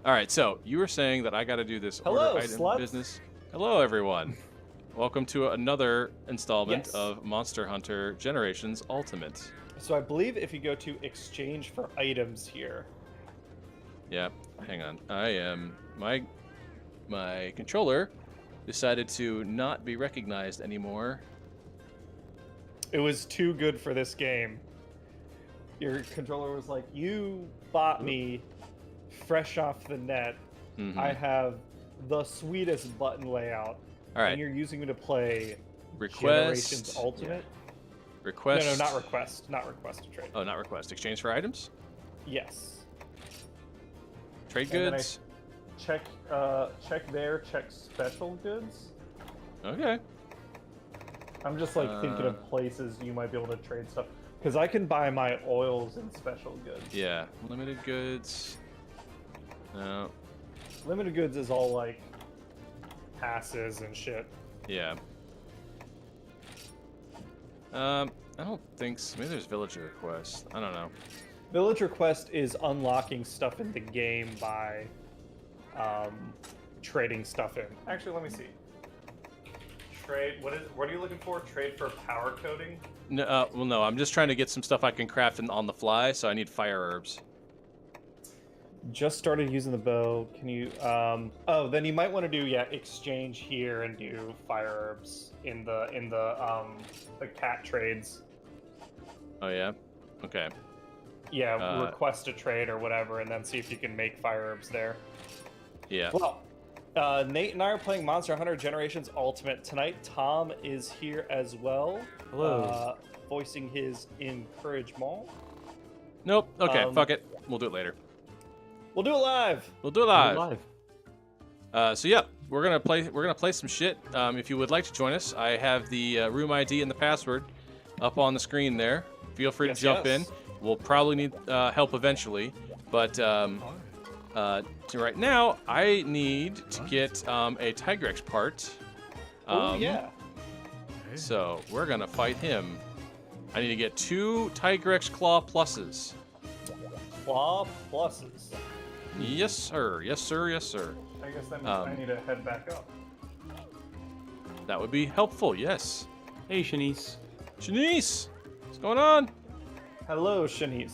All right, so you were saying that I got to do this Hello, order item sluts. business. Hello, everyone. Welcome to another installment Yes. of Monster Hunter Generations Ultimate. So I believe if you go to exchange for items here, Yeah, hang on. I am my controller decided to not be recognized anymore. it was too good for this game. Your controller was like, "You bought me fresh off the net. Mhm. I have the sweetest button layout, All right. and you're using me to play Generations Request. Ultimate." Request. No, not request. Not request to trade. Oh, not request. Exchange for items. Yes. Trade And then goods. Check there. Check special goods. Okay. I'm just like thinking of places you might be able to trade stuff. Because I can buy my oils in special goods. Yeah. Limited goods. No. Limited goods is all like passes and shit. Yeah. I don't think so. Maybe there's villager requests. I don't know. Villager quest is unlocking stuff in the game by trading stuff in. Actually, let me see. Trade. What are you looking for? Trade for power coating? No, well, no. I'm just trying to get some stuff I can craft on the fly, so I need fire herbs. Just started using the bow. Can you? Oh, then you might want to do exchange here and do fire herbs in the cat trades. Oh yeah. Okay. Yeah, request a trade or whatever, and then see if you can make fire herbs there. Yeah. Well, Nate and I are playing Monster Hunter Generations Ultimate tonight. Tom is here as well. Hello. Voicing his encouragement. Nope. Okay. Fuck it. We'll do it later. We'll do it live. We'll do it live. So yeah, we're gonna play some shit. If you would like to join us, I have the room ID and the password up on the screen there. Feel free to jump in. We'll probably need help eventually, but right now I need to get a Tigrex part. Oh yeah. So we're gonna fight him. I need to get 2 Tigrex Claw pluses. Claw pluses. Yes, sir. Yes, sir. Yes, sir. I guess that means I need to head back up. That would be helpful. Yes. Hey, Shanice. Shanice, what's going on? Hello, Shanice.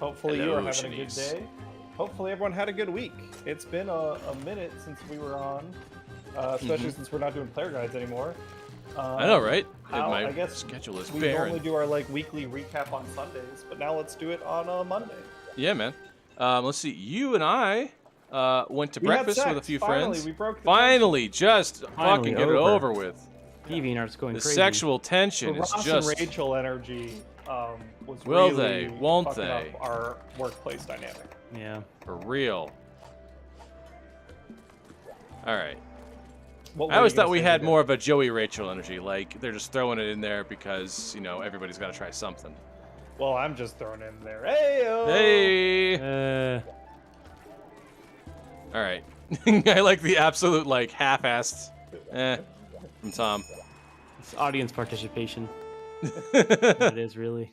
Hopefully you Hello, are having a good Shanice. day. Hopefully everyone had a good week. It's been a minute since we were on, especially since we're not doing player guides anymore. I know, right? I My guess schedule is we barren. normally do our weekly recap on Sundays, but now let's do it on a Monday. Yeah, man. Let's see. You and I went to We had breakfast with a sex. few Finally, friends. we broke the Finally, just fucking get it over. over with. DeviantArt's going The crazy. sexual tension The is Ross just. and Rachel energy was Will really they? Won't fucking they? up our workplace dynamic. Yeah. For real. All right. What I were always you gonna thought we say, had David? more of a Joey Rachel energy. Like they're just throwing it in there because everybody's got to try something. Well, I'm just throwing it in there. Hey. Hey. All right. I like the absolute half-assed from Tom. It's audience participation. It is really.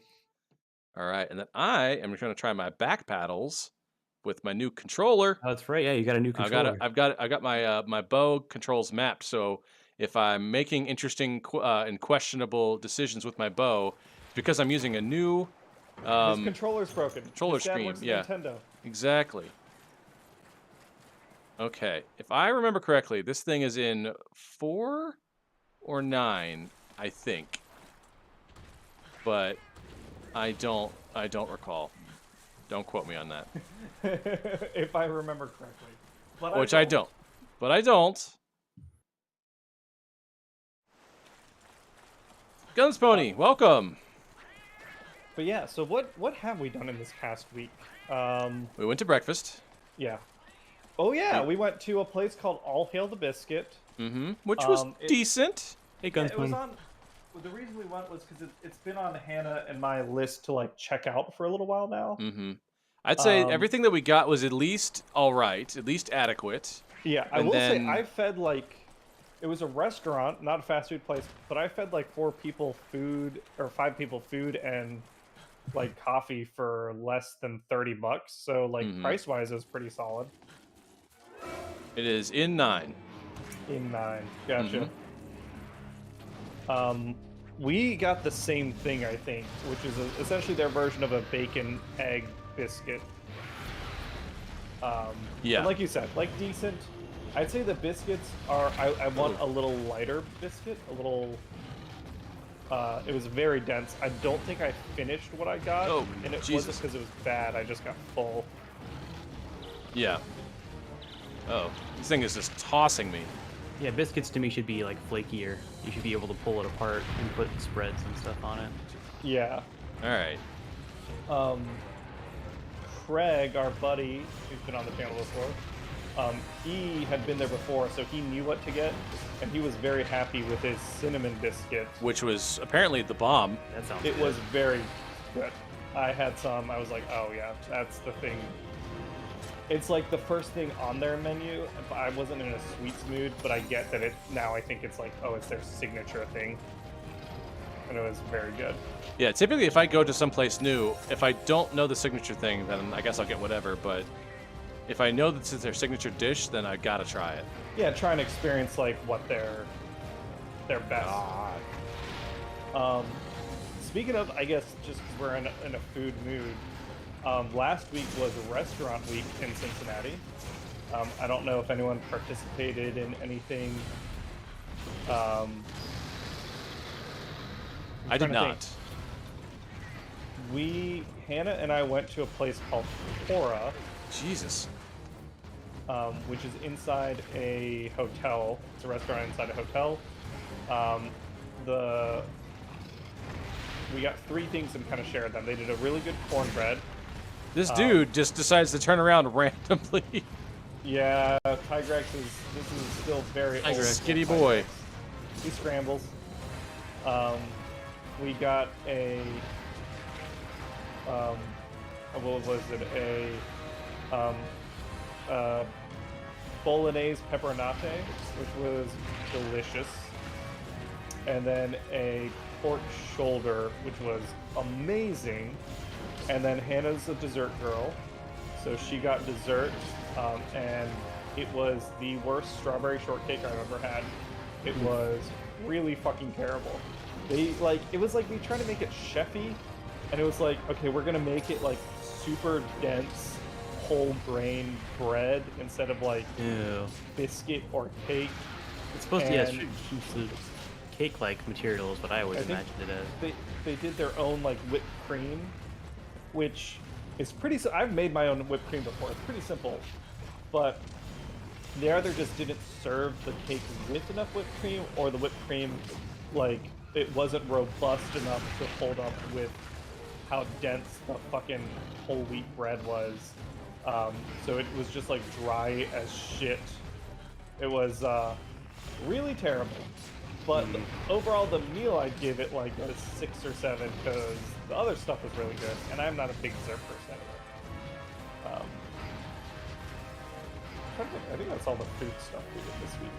All right, and then I am going to try my back paddles with my new controller. Oh, that's right. Yeah, you got a new controller. I've got my my bow controls mapped. So if I'm making interesting and questionable decisions with my bow, it's because I'm using a new His controller's broken. controller His dad stream. works at Yeah, Nintendo. exactly. Okay, if I remember correctly, this thing is in 4 or 9, I think. But I don't recall. Don't quote me on that. If I remember correctly. But Which I don't. But I don't. Guns Pony, welcome. But yeah, so what have we done in this past week? We went to breakfast. Yeah. Oh yeah, we went to a place called All Hail the Biscuit. Mm-hmm. Which was decent. Hey, Yeah, Guns it was Pony. on. The reason we went was because it's been on Hannah and my list to check out for a little while now. Mm-hmm. I'd say everything that we got was at least all right, at least adequate. Yeah, I And will say then- I fed it was a restaurant, not a fast food place, but I fed 4 people food or 5 people food and coffee for less than $30. So price wise, it was pretty solid. It is in 9. In 9. Gotcha. We got the same thing, I think, which is essentially their version of a bacon egg biscuit. Yeah. And like you said, like decent. I'd say the biscuits are. I want a little lighter biscuit, a little. It was very dense. I don't think I finished what I got, and it wasn't because it was bad. I just got full. Yeah. Oh, this thing is just tossing me. Yeah, biscuits to me should be like flakier. You should be able to pull it apart and put spreads and stuff on it. Yeah. All right. Craig, our buddy, who's been on the channel before, he had been there before, so he knew what to get, and he was very happy with his cinnamon biscuit. Which was apparently the bomb. That sounds It good. was very good. I had some, I was like, oh yeah, that's the thing. It's like the first thing on their menu. I wasn't in a sweets mood, but I get that now I think it's like, oh, it's their signature thing. And it was very good. Yeah, typically if I go to someplace new, if I don't know the signature thing, then I guess I'll get whatever, but if I know that it's their signature dish, then I gotta try it. Yeah, try and experience like what their best. Speaking of, I guess just 'cause we're in a food mood, last week was restaurant week in Cincinnati. I don't know if anyone participated in anything. I did not. Hannah and I went to a place called Cora, Jesus. which is inside a hotel. It's a restaurant inside a hotel. We got 3 things and kind of shared them. They did a really good cornbread. This dude just decides to turn around randomly. Yeah, Tigrex this is still very old. Skinny boy. He scrambles. We got a what was it? A bolognese pepperonate, which was delicious, and then a pork shoulder, which was amazing. And then Hannah's a dessert girl, so she got dessert, and it was the worst strawberry shortcake I've ever had. It was really fucking terrible. It was like we tried to make it chefy, and it was like, okay, we're gonna make it like super dense whole grain bread instead of like biscuit or cake. It's supposed to be cake-like material is what I always imagined it as. They did their own like whipped cream, which is pretty. I've made my own whipped cream before. It's pretty simple, but they either just didn't serve the cake with enough whipped cream, or the whipped cream, like, it wasn't robust enough to hold up with how dense the fucking whole wheat bread was. So it was just like dry as shit. It was really terrible. But overall, the meal, I'd give it like a 6 or 7, because the other stuff was really good, and I'm not a big dessert person anyway. I think that's all the food stuff we did this week.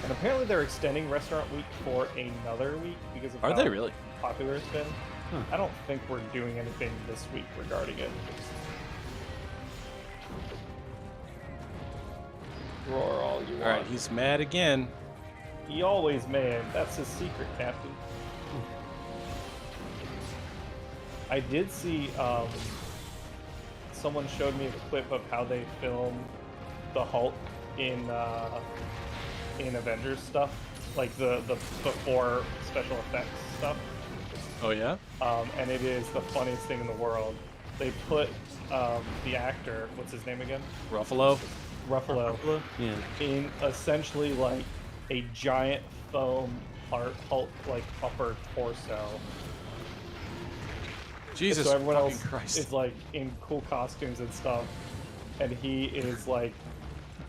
And apparently they're extending Restaurant Week for another week because of how they really? popular it's been. I don't think we're doing anything this week regarding it. Roar all you want. All right, he's mad again. He always mad. That's his secret, Captain. I did see someone showed me a clip of how they filmed the Hulk in Avengers stuff, like the before special effects stuff. Oh yeah? And it is the funniest thing in the world. They put the actor, what's his name again? Ruffalo? Ruffalo. Yeah. In essentially like a giant foam Hulk like upper torso. Jesus, so everyone else Christ. is like in cool costumes and stuff, and he is like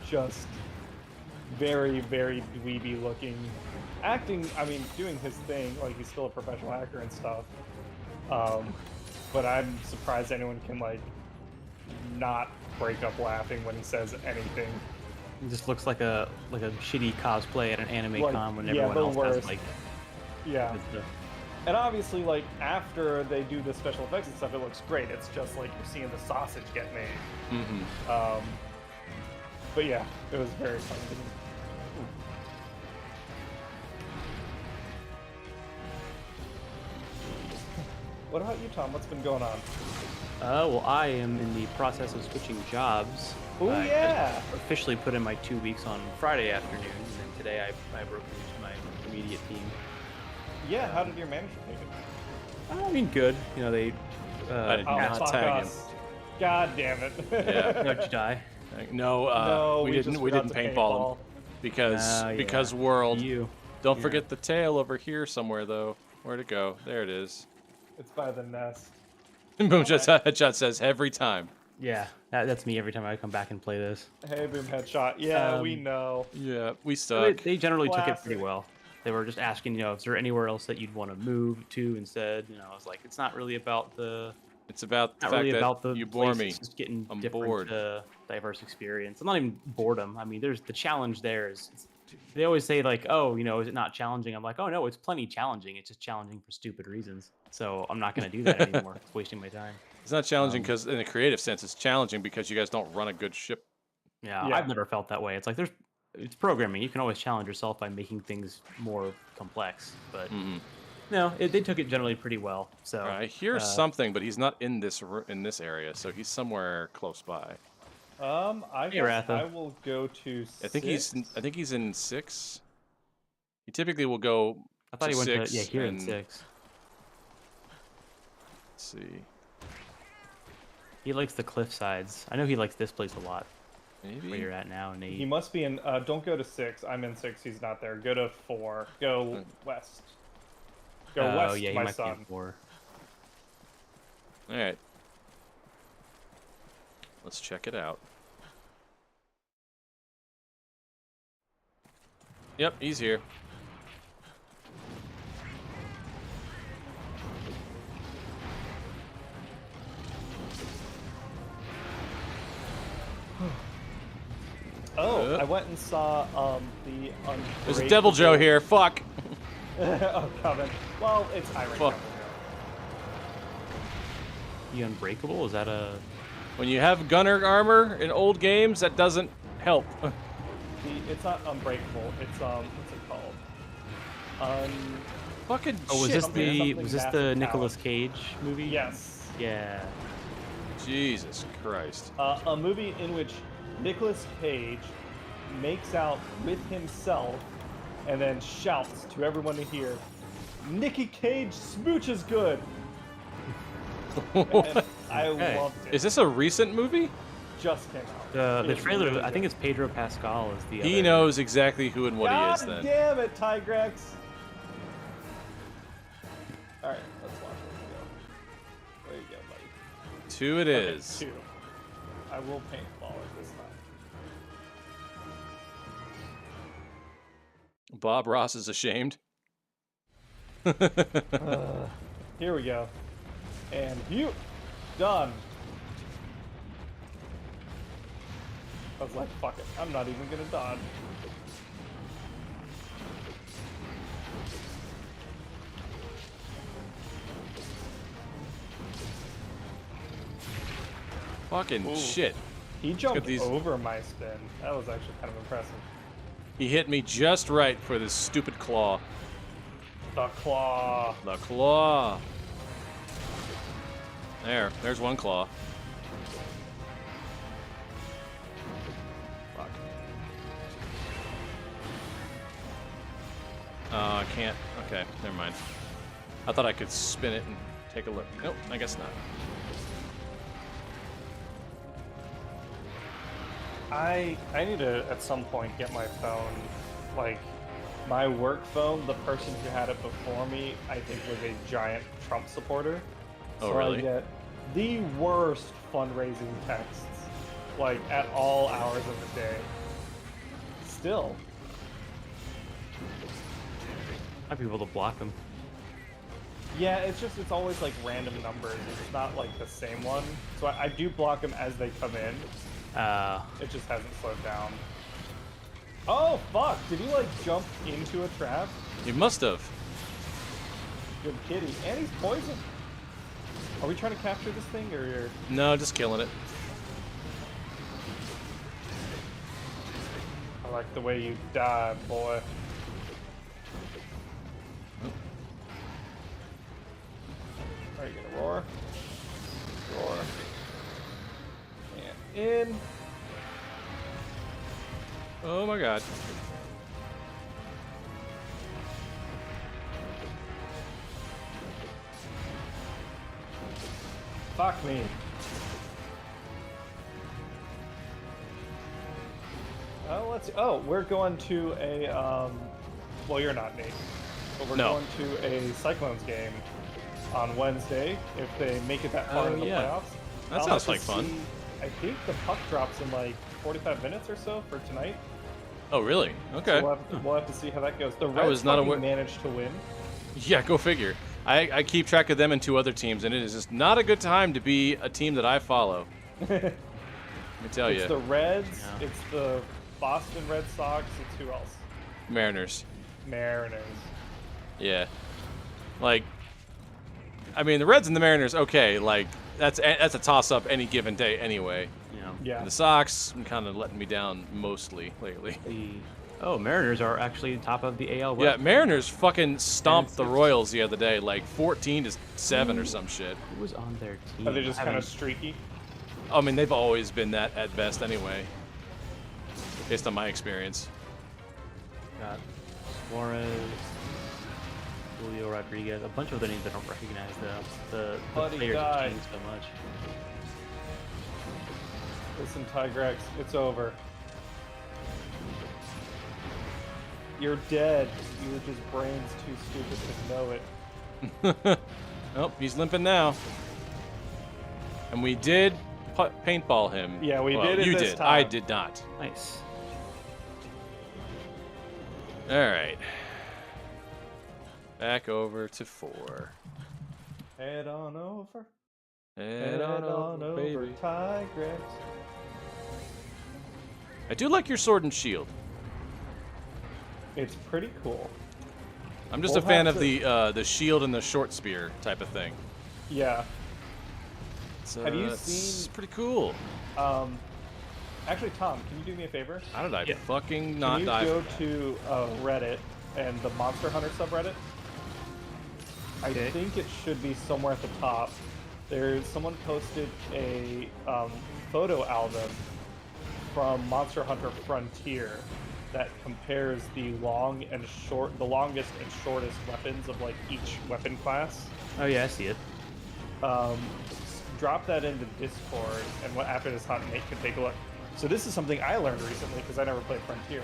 just very, very dweeby looking, acting. I mean, doing his thing. Like, he's still a professional actor and stuff. But I'm surprised anyone can like not break up laughing when he says anything. It just looks like a shitty cosplay at an anime Like, con when yeah, everyone the else worst. has like Yeah. good stuff. And obviously, like, after they do the special effects and stuff, it looks great. It's just like you're seeing the sausage get made. But yeah, it was very fun. What about you, Tom? What's been going on? Well, I am in the process of switching jobs. Oh I yeah! officially put in my 2 weeks on Friday afternoon, and then today I broke into my immediate team. Yeah, how did your manager take it? I mean, good. You know, they I did not fuck tag him. us. God damn it. Yeah. how'd you die? No, No, we didn't. just We forgot didn't to paintball him Yeah. because world. You. Don't Yeah. forget the tail over here somewhere though. Where'd it go? There it is. It's by the nest. Boom! Just headshot says every time. Yeah, that's me every time I come back and play this. Hey, boom, headshot. Yeah, we Um, know. Yeah, we So stuck. they generally took it pretty Classic. well. They were just asking, is there anywhere else that you'd want to move to instead? I was like, it's not really about the It's about the not fact really that about the you bore place, me. it's just getting I'm different, bored. diverse experience. I'm not even boredom. I mean, there's the challenge there is. They always say like, oh, is it not challenging? I'm like, oh no, it's plenty challenging. It's just challenging for stupid reasons. So I'm not gonna do that anymore. It's wasting my time. It's not challenging because, in a creative sense, it's challenging because you guys don't run a good ship. Yeah, Yeah. I've never felt that way. It's like it's programming. You can always challenge yourself by making things more complex. But no, they took it generally pretty well. So I hear something, but he's not in this area, so he's somewhere close by. I Hey, guess Ratha. I will go to I think six. I think he's in 6. He typically will go. I thought to he went 6 to here in and- 6. Let's see. He likes the cliff sides. I know he likes this place a lot. Maybe. Where you're at now, Nate. He must be in. Don't go to 6. I'm in 6. He's not there. Go to 4. Go west. Go west, yeah, he my might be son. in 4. All right. Let's check it out. Yep, he's here. Oh, I went and saw the. There's a Devil Joe here. Fuck. Oh, Coven. Well, it's high rank Fuck. Devil Joe. The Unbreakable? Is that a... When you have gunner armor in old games, that doesn't help. It's not unbreakable. It's what's it called? Fucking Oh, was shit. something this the massive Nicolas talent. Cage movie? Yes. Yeah. Jesus Christ. A movie in which Nicolas Cage makes out with himself and then shouts to everyone to hear, "Nicky Cage smooch is good." And I Okay. loved it. Is this a recent movie? Just came out. The It's trailer, really I think good. it's Pedro Pascal is the He other- knows exactly who and what he is God then. damn it, Tigrex! All right, let's watch it. There you go, buddy. 2 it Okay, is. 2. I will paintball it this time. Bob Ross is ashamed. Here we go. And you done. I was like, fuck it. I'm not even gonna dodge. Fucking Ooh. shit. He jumped these- over my spin. That was actually kind of impressive. He hit me just right for this stupid claw. The claw. The claw. There's one claw. Fuck. Oh, I can't. Okay, never mind. I thought I could spin it and take a look. Nope, I guess not. I need to at some point get my phone, like my work phone. The person who had it before me, I think, was a giant Trump supporter. Oh, so really? I get the worst fundraising texts, like at all hours of the day. Still, Might be able to block them. yeah, it's always like random numbers. It's not like the same one. So I do block them as they come in. It just hasn't slowed down. Oh fuck! Did he like jump into a trap? You must have. Good kitty. And he's poisoned. Are we trying to capture this thing or? No, just killing it. like the way you died, boy. Are you gonna roar? Roar. And in. Oh my god. Fuck me. Oh, let's. Oh, we're going to a. Well, you're not, Nate. But we're No. going to a Cyclones game on Wednesday if they make it that far Oh, in the yeah. playoffs. That I'll sounds have like to fun. see- I think the puck drops in like 45 minutes or so for tonight. Oh, really? Okay. So we'll have to see how that goes. The Reds was not fucking aware- managed to win. Yeah, go figure. I keep track of them and 2 other teams, and it is just not a good time to be a team that I follow. Let me tell It's you. the Reds. Yeah. It's the Boston Red Sox. It's who else? Mariners. Mariners. Yeah. Like, I mean, the Reds and the Mariners, okay, like, that's a toss-up any given day anyway. You know, Yeah. And the Sox kind of letting me down mostly lately. Mariners are actually top of the AL West. Yeah, Mariners fucking stomped the it's- Royals the other day, like 14-7 or some shit. Who was on their team? Are they just I kind of haven't- streaky? I mean, they've always been that at best anyway, based on my experience. Got Suarez, Julio Rodriguez, a bunch of other names I don't recognize though. The Buddy players died. have changed so much. Listen, Tigrex, it's over. You're dead. You're just brains too stupid to know it. Oh, he's limping now. And we did paintball him. Yeah, we Well, did it You this did. I time. did not. Nice. All right. Back over to 4. Head on over. Head on over, baby. Tigrex. I do like your sword and shield. It's pretty cool. I'm just We'll a fan have of the shield and the short spear type of thing. Yeah. Have you it's seen- pretty cool. Actually, Tom, can you do me a favor? How did I Yeah. fucking Can not you die? go from that? to Reddit and the Monster Hunter subreddit? I Okay. think it should be somewhere at the top. Someone posted a photo album from Monster Hunter Frontier that compares the longest and shortest weapons of like each weapon class. Oh yeah, I see it. Drop that into Discord, and after this hot Nate can take a look. So this is something I learned recently because I never played Frontier.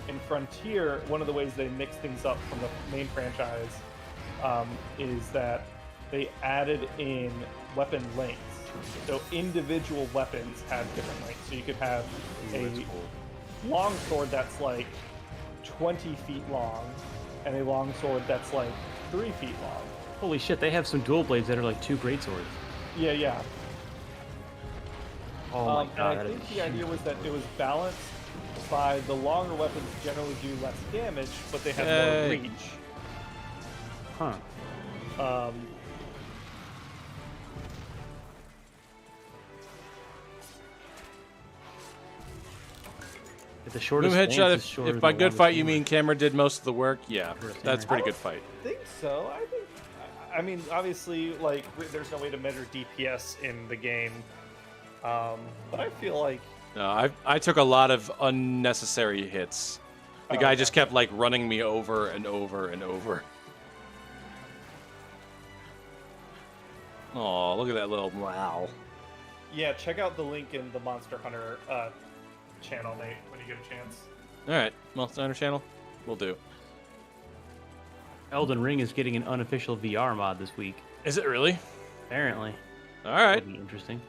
In Frontier, one of the ways they mix things up from the main franchise is that they added in weapon lengths. So individual weapons have different lengths. So you could have a long sword that's like 20 feet long, and a long sword that's like 3 feet long. Holy shit, they have some dual blades that are like 2 great swords. Yeah, yeah. Oh my And god, I that think is the idea was that it was balanced by the longer weapons generally do less damage, but they have more Yay. reach. Huh. If the Boom shortest headshot. lance is shorter If by than the good longest fight you sword. mean Cameron did most of the work, yeah, First that's a hammer. pretty good fight. I think so. I mean, obviously, like, there's no way to measure DPS in the game. But I feel like No, I took a lot of unnecessary hits. The Oh, guy just gotcha. kept like running me over and over and over. Oh, look at that little wow. yeah, check out the link in the Monster Hunter channel, Nate, when you get a chance. All right, Monster Hunter channel, we'll do. Elden Ring is getting an unofficial VR mod this week. Is it really? Apparently. All right. That'll be interesting.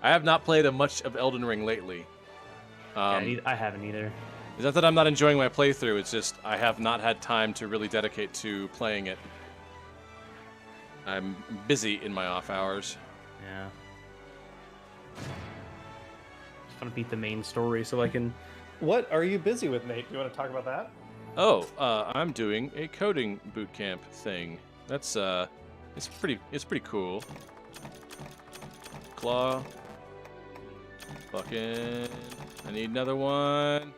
I have not played much of Elden Ring lately. I haven't either. It's not that I'm not enjoying my playthrough. It's just I have not had time to really dedicate to playing it. I'm busy in my off hours. Yeah. Just want to beat the main story so I can. What are you busy with, Nate? Do you want to talk about that? Oh, I'm doing a coding bootcamp thing. That's it's pretty cool. Claw. Fucking. I need another one.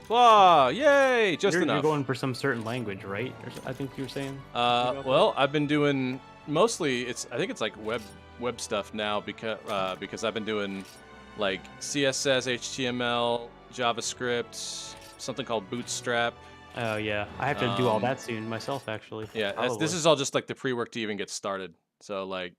Blah! Yay! Just you're enough. going for some certain language, right? I think you were saying. Well, I've been doing mostly. I think it's like web stuff now because I've been doing like CSS, HTML, JavaScript, something called Bootstrap. Oh yeah, I have to do all that soon myself, actually. Yeah, this is all just like the pre-work to even get started. So like,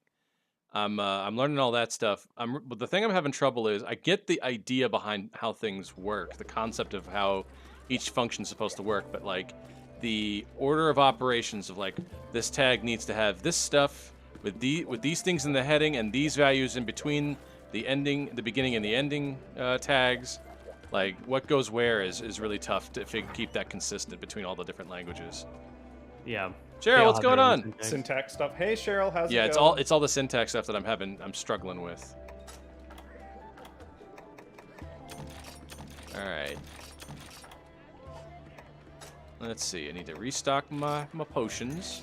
I'm learning all that stuff. But the thing I'm having trouble is I get the idea behind how things work, the concept of how each function's supposed to work, but like the order of operations of like this tag needs to have this stuff with these things in the heading and these values in between the beginning and the ending tags. Like what goes where is really tough to keep that consistent between all the different languages. Yeah. Cheryl, what's going on? Syntax stuff. Hey Cheryl, how's it Yeah, going? it's all the syntax stuff that I'm struggling with. All right. Let's see. I need to restock my potions.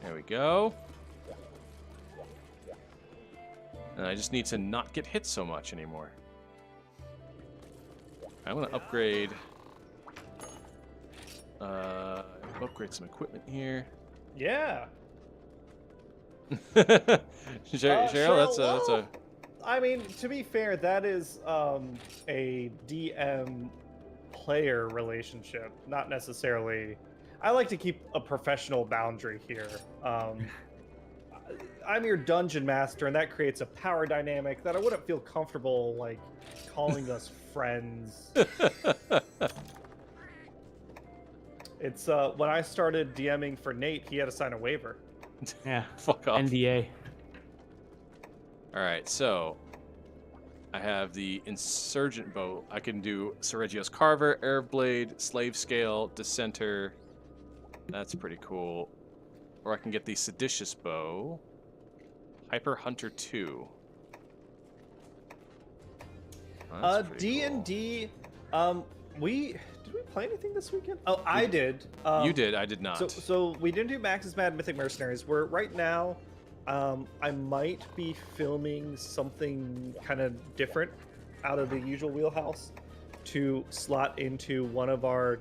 There we go. And I just need to not get hit so much anymore. I want to upgrade. Upgrade some equipment here. Yeah. Cheryl, that's a. I mean, to be fair, that is a DM player relationship, not necessarily. I like to keep a professional boundary here. I'm your dungeon master, and that creates a power dynamic that I wouldn't feel comfortable like calling us friends. It's when I started DMing for Nate, he had to sign a waiver. Yeah. Fuck off. NDA. All right, so I have the Insurgent Bow. I can do Sergio's Carver, Airblade, Slave Scale, Dissenter. That's pretty cool. Or I can get the Seditious Bow, Hyper Hunter 2. D&D, did we play anything this weekend? Oh, I did. You did, I did not. So we didn't do Max's Mad Mythic Mercenaries. We're right now, I might be filming something kind of different out of the usual wheelhouse to slot into one of our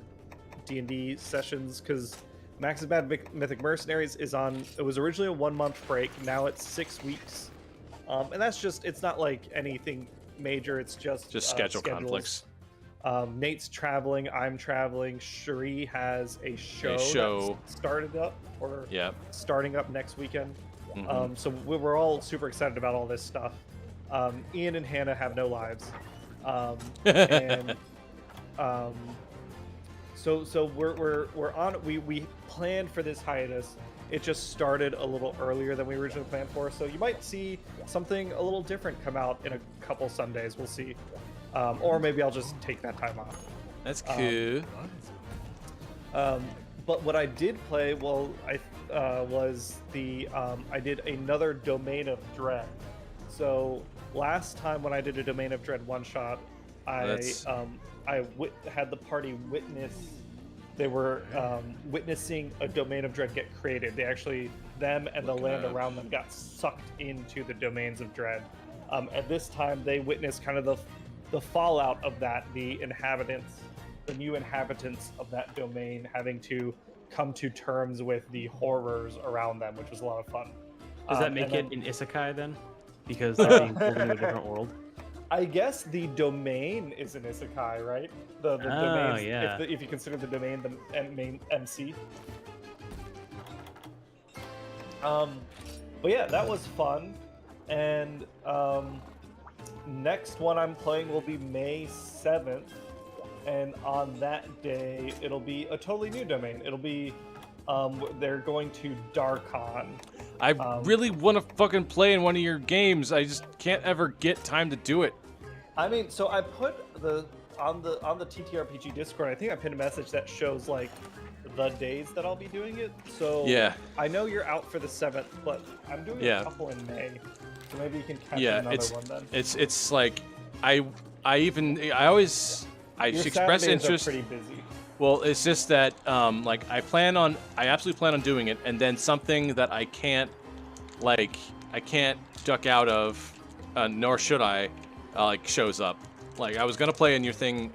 D&D sessions, because Max's Mad Mythic Mercenaries is on, it was originally a 1 month break, now it's 6 weeks. And that's just, it's not like anything major, it's just schedule conflicts. Nate's traveling, I'm traveling. Cherie has a show that's started up, or starting up next weekend. Mm-hmm. So we're all super excited about all this stuff. Ian and Hannah have no lives, and so we're on. We planned for this hiatus. It just started a little earlier than we originally planned for. So you might see something a little different come out in a couple Sundays. We'll see. Or maybe I'll just take that time off. That's cool. But what I did play, was I did another Domain of Dread. So last time when I did a Domain of Dread one shot, I had the party witness. They were witnessing a Domain of Dread get created. They actually, them and the land around them got sucked into the Domains of Dread. At this time, they witnessed kind of the fallout of that, the new inhabitants of that domain having to come to terms with the horrors around them, which was a lot of fun. Does that make it an isekai then? Because they're being pulled into a different world? I guess the domain is an isekai, right? The domain, yeah. if you consider the domain the main MC. But yeah, that was fun. And next one I'm playing will be May 7th. And on that day, it'll be a totally new domain. It'll be, they're going to Darkon. I really want to fucking play in one of your games. I just can't ever get time to do it. I mean, so I put on the TTRPG Discord, I think I pinned a message that shows like the days that I'll be doing it. So yeah, I know you're out for the 7th, but I'm doing a couple in May. So maybe you can catch another one then. It's like I express interest. Are pretty busy. Well, it's just that like I absolutely plan on doing it, and then something that I can't duck out of, nor should I, like shows up. like I was gonna play in your thing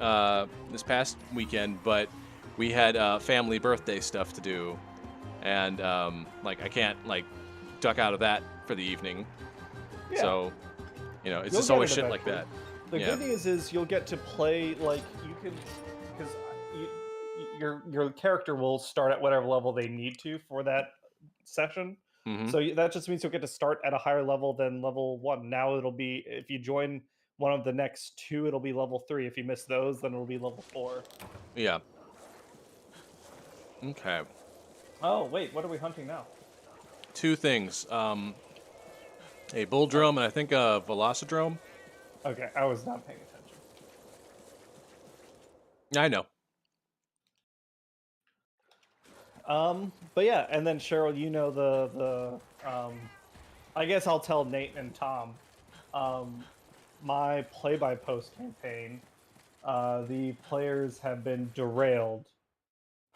this past weekend, but we had family birthday stuff to do, and like I can't like duck out of that for the evening. Yeah. So, you know, it's You'll just get always it shit like that. The Yeah. good news is you'll get to play like you can, because your character will start at whatever level they need to for that session. Mm-hmm. So that just means you'll get to start at a higher level than level 1. Now it'll be, if you join one of the next 2, it'll be level 3. If you miss those, then it'll be level 4. Yeah. Okay. Oh wait, what are we hunting now? 2 things. A bull drum and I think a velocidrome. Okay, I was not paying attention. I know. But yeah, and then Cheryl, you know the I guess I'll tell Nate and Tom. My play-by-post campaign, the players have been derailed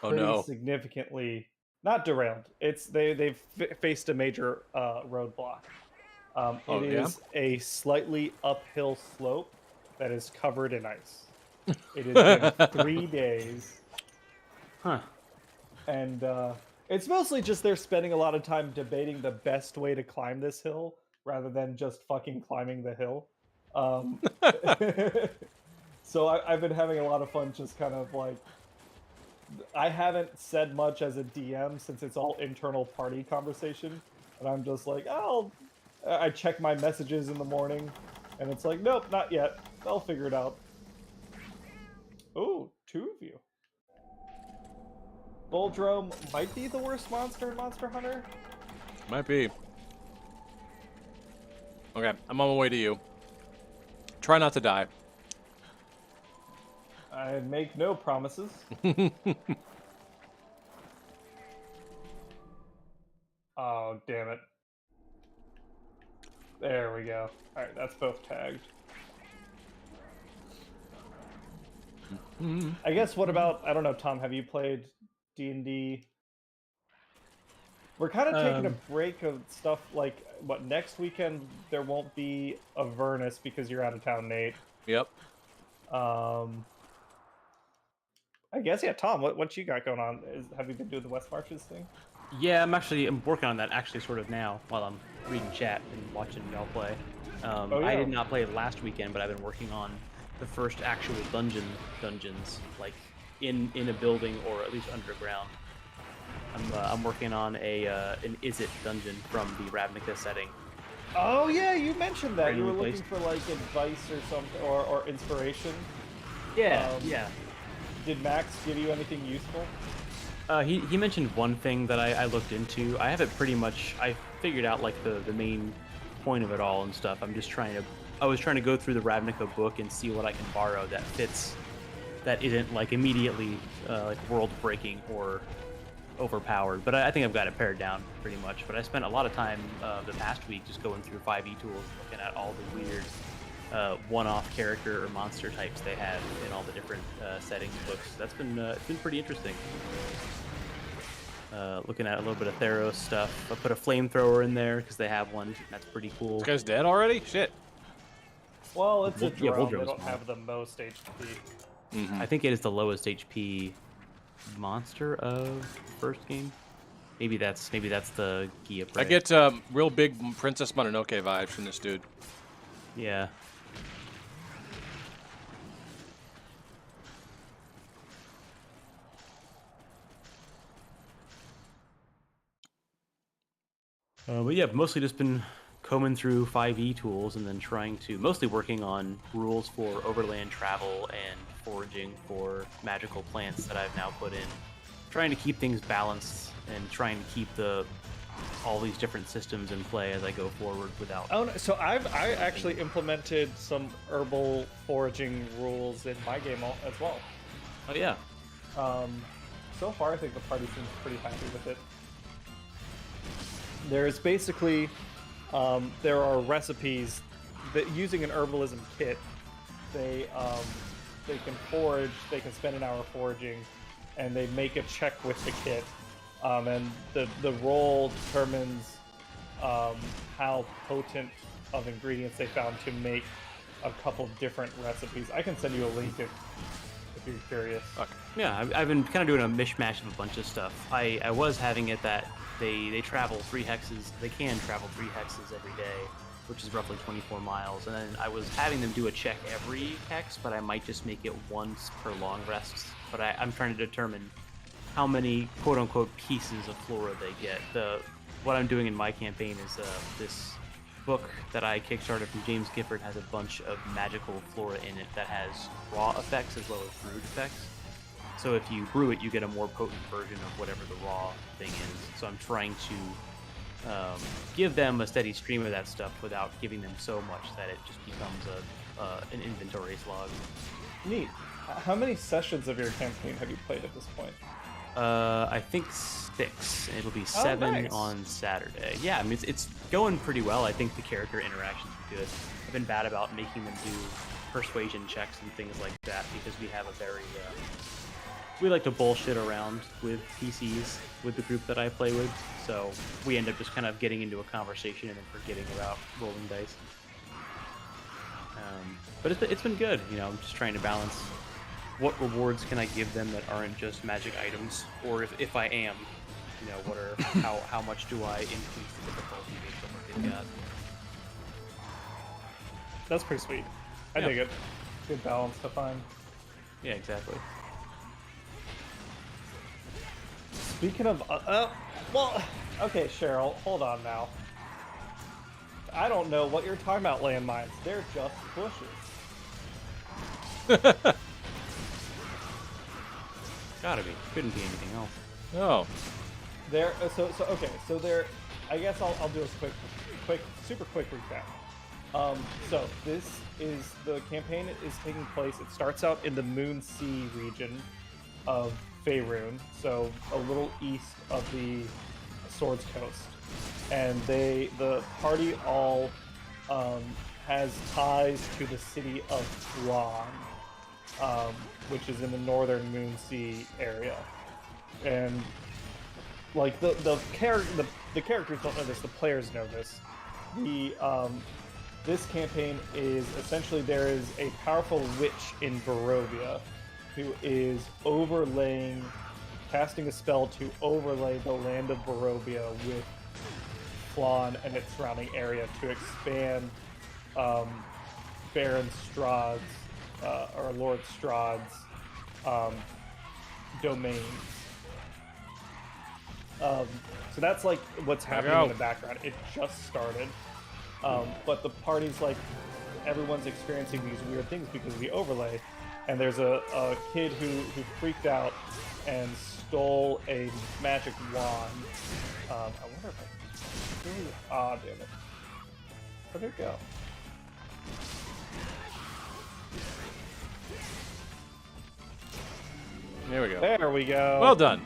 Oh pretty no. significantly. Not derailed. It's they've faced a major roadblock. Oh, It yeah? is a slightly uphill slope that is covered in ice. It has been 3 days. Huh. And it's mostly just they're spending a lot of time debating the best way to climb this hill rather than just fucking climbing the hill. So I've been having a lot of fun just kind of like, I haven't said much as a DM since it's all internal party conversation. And I'm just like, I check my messages in the morning and it's like, nope, not yet. I'll figure it out. Ooh, 2 of you. Buldrome might be the worst monster in Monster Hunter. Might be. Okay, I'm on my way to you. Try not to die. I make no promises. Oh, damn it. There we go. Alright, that's both tagged. I guess what about, I don't know, Tom, have you played D&D? We're kind of taking a break of stuff like, what, next weekend there won't be Avernus because you're out of town, Nate. Yep. I guess, yeah, Tom, what you got going on? Have you been doing the West Marches thing? Yeah, I'm working on that actually sort of now while I'm reading chat and watching y'all play. I did not play last weekend, but I've been working on the first actual dungeons, like in a building or at least underground. I'm working on an Is It dungeon from the Ravnica setting. Oh yeah, you mentioned that. You were Randomly looking for like advice or something or inspiration. Yeah, yeah. Did Max give you anything useful? He mentioned one thing that I looked into. I have it pretty much. I figured out like the main point of it all and stuff. I was trying to go through the Ravnica book and see what I can borrow that fits, that isn't like immediately like world breaking or overpowered. But I think I've got it pared down pretty much. But I spent a lot of time the past week just going through 5e tools, looking at all the weird one-off character or monster types they have in all the different settings books. That's been it's been pretty interesting. Looking at a little bit of Theros stuff. I put a flamethrower in there because they have one. That's pretty cool. This guy's dead already? Shit. Well, it's a Yeah, drone. They Buldrome's don't fine. have the most HP. Mm-hmm. I think it is the lowest HP monster of first game. Maybe that's the Gia Prey. I get real big Princess Mononoke vibes from this dude. Yeah. But yeah, mostly just been combing through 5e tools and then mostly working on rules for overland travel and foraging for magical plants that I've now put in. Trying to keep things balanced and trying to keep all these different systems in play as I go forward without... Oh, no, so I actually implemented some herbal foraging rules in my game as well. Oh yeah. So far, I think the party seems pretty happy with it. There's basically, there are recipes that using an herbalism kit, they can forage, they can spend an hour foraging, and they make a check with the kit, and the roll determines how potent of ingredients they found to make a couple different recipes. I can send you a link if you're curious. Okay. Yeah, I've been kind of doing a mishmash of a bunch of stuff. I was having it that they travel 3 hexes. They can travel 3 hexes every day, which is roughly 24 miles. And then I was having them do a check every hex, but I might just make it once per long rests. But I'm trying to determine how many quote-unquote pieces of flora they get. What I'm doing in my campaign is this book that I kickstarted from James Gifford has a bunch of magical flora in it that has raw effects as well as brewed effects. So if you brew it, you get a more potent version of whatever the raw thing is. So I'm trying to give them a steady stream of that stuff without giving them so much that it just becomes an inventory slog. Neat. How many sessions of your campaign have you played at this point? I think 6, and it'll be 7 nice. on Saturday. Yeah, I mean, it's going pretty well. I think the character interactions are good. I've been bad about making them do persuasion checks and things like that because we have a very... we like to bullshit around with PCs with the group that I play with, so we end up just kind of getting into a conversation and then forgetting about rolling dice. But it's been good, you know. I'm just trying to balance what rewards can I give them that aren't just magic items, or if I am, you know, how much do I increase the difficulty based on what they've got. That's pretty sweet. I dig it. Good balance to find. Yeah, exactly. Speaking of, well, okay, Cheryl, hold on now. I don't know what you're talking about, landmines. They're just bushes. Gotta be. Couldn't be anything else. Oh. They're okay. So they're. I guess I'll do a super quick recap. So this is the campaign is taking place. It starts out in the Moon Sea region of Faerun, so a little east of the Swords Coast, and the party all has ties to the city of Flan, which is in the northern Moon Sea area, and like the characters don't know this, the players know this. This campaign is essentially there is a powerful witch in Barovia who is casting a spell to overlay the land of Barovia with Flan and its surrounding area to expand Baron Strahd's or Lord Strahd's domains. So that's like what's happening in the background. It just started, but the party's like everyone's experiencing these weird things because of the overlay. And there's a kid who freaked out and stole a magic wand. I wonder if damn it. Where'd it go? There we go. There we go. Well done.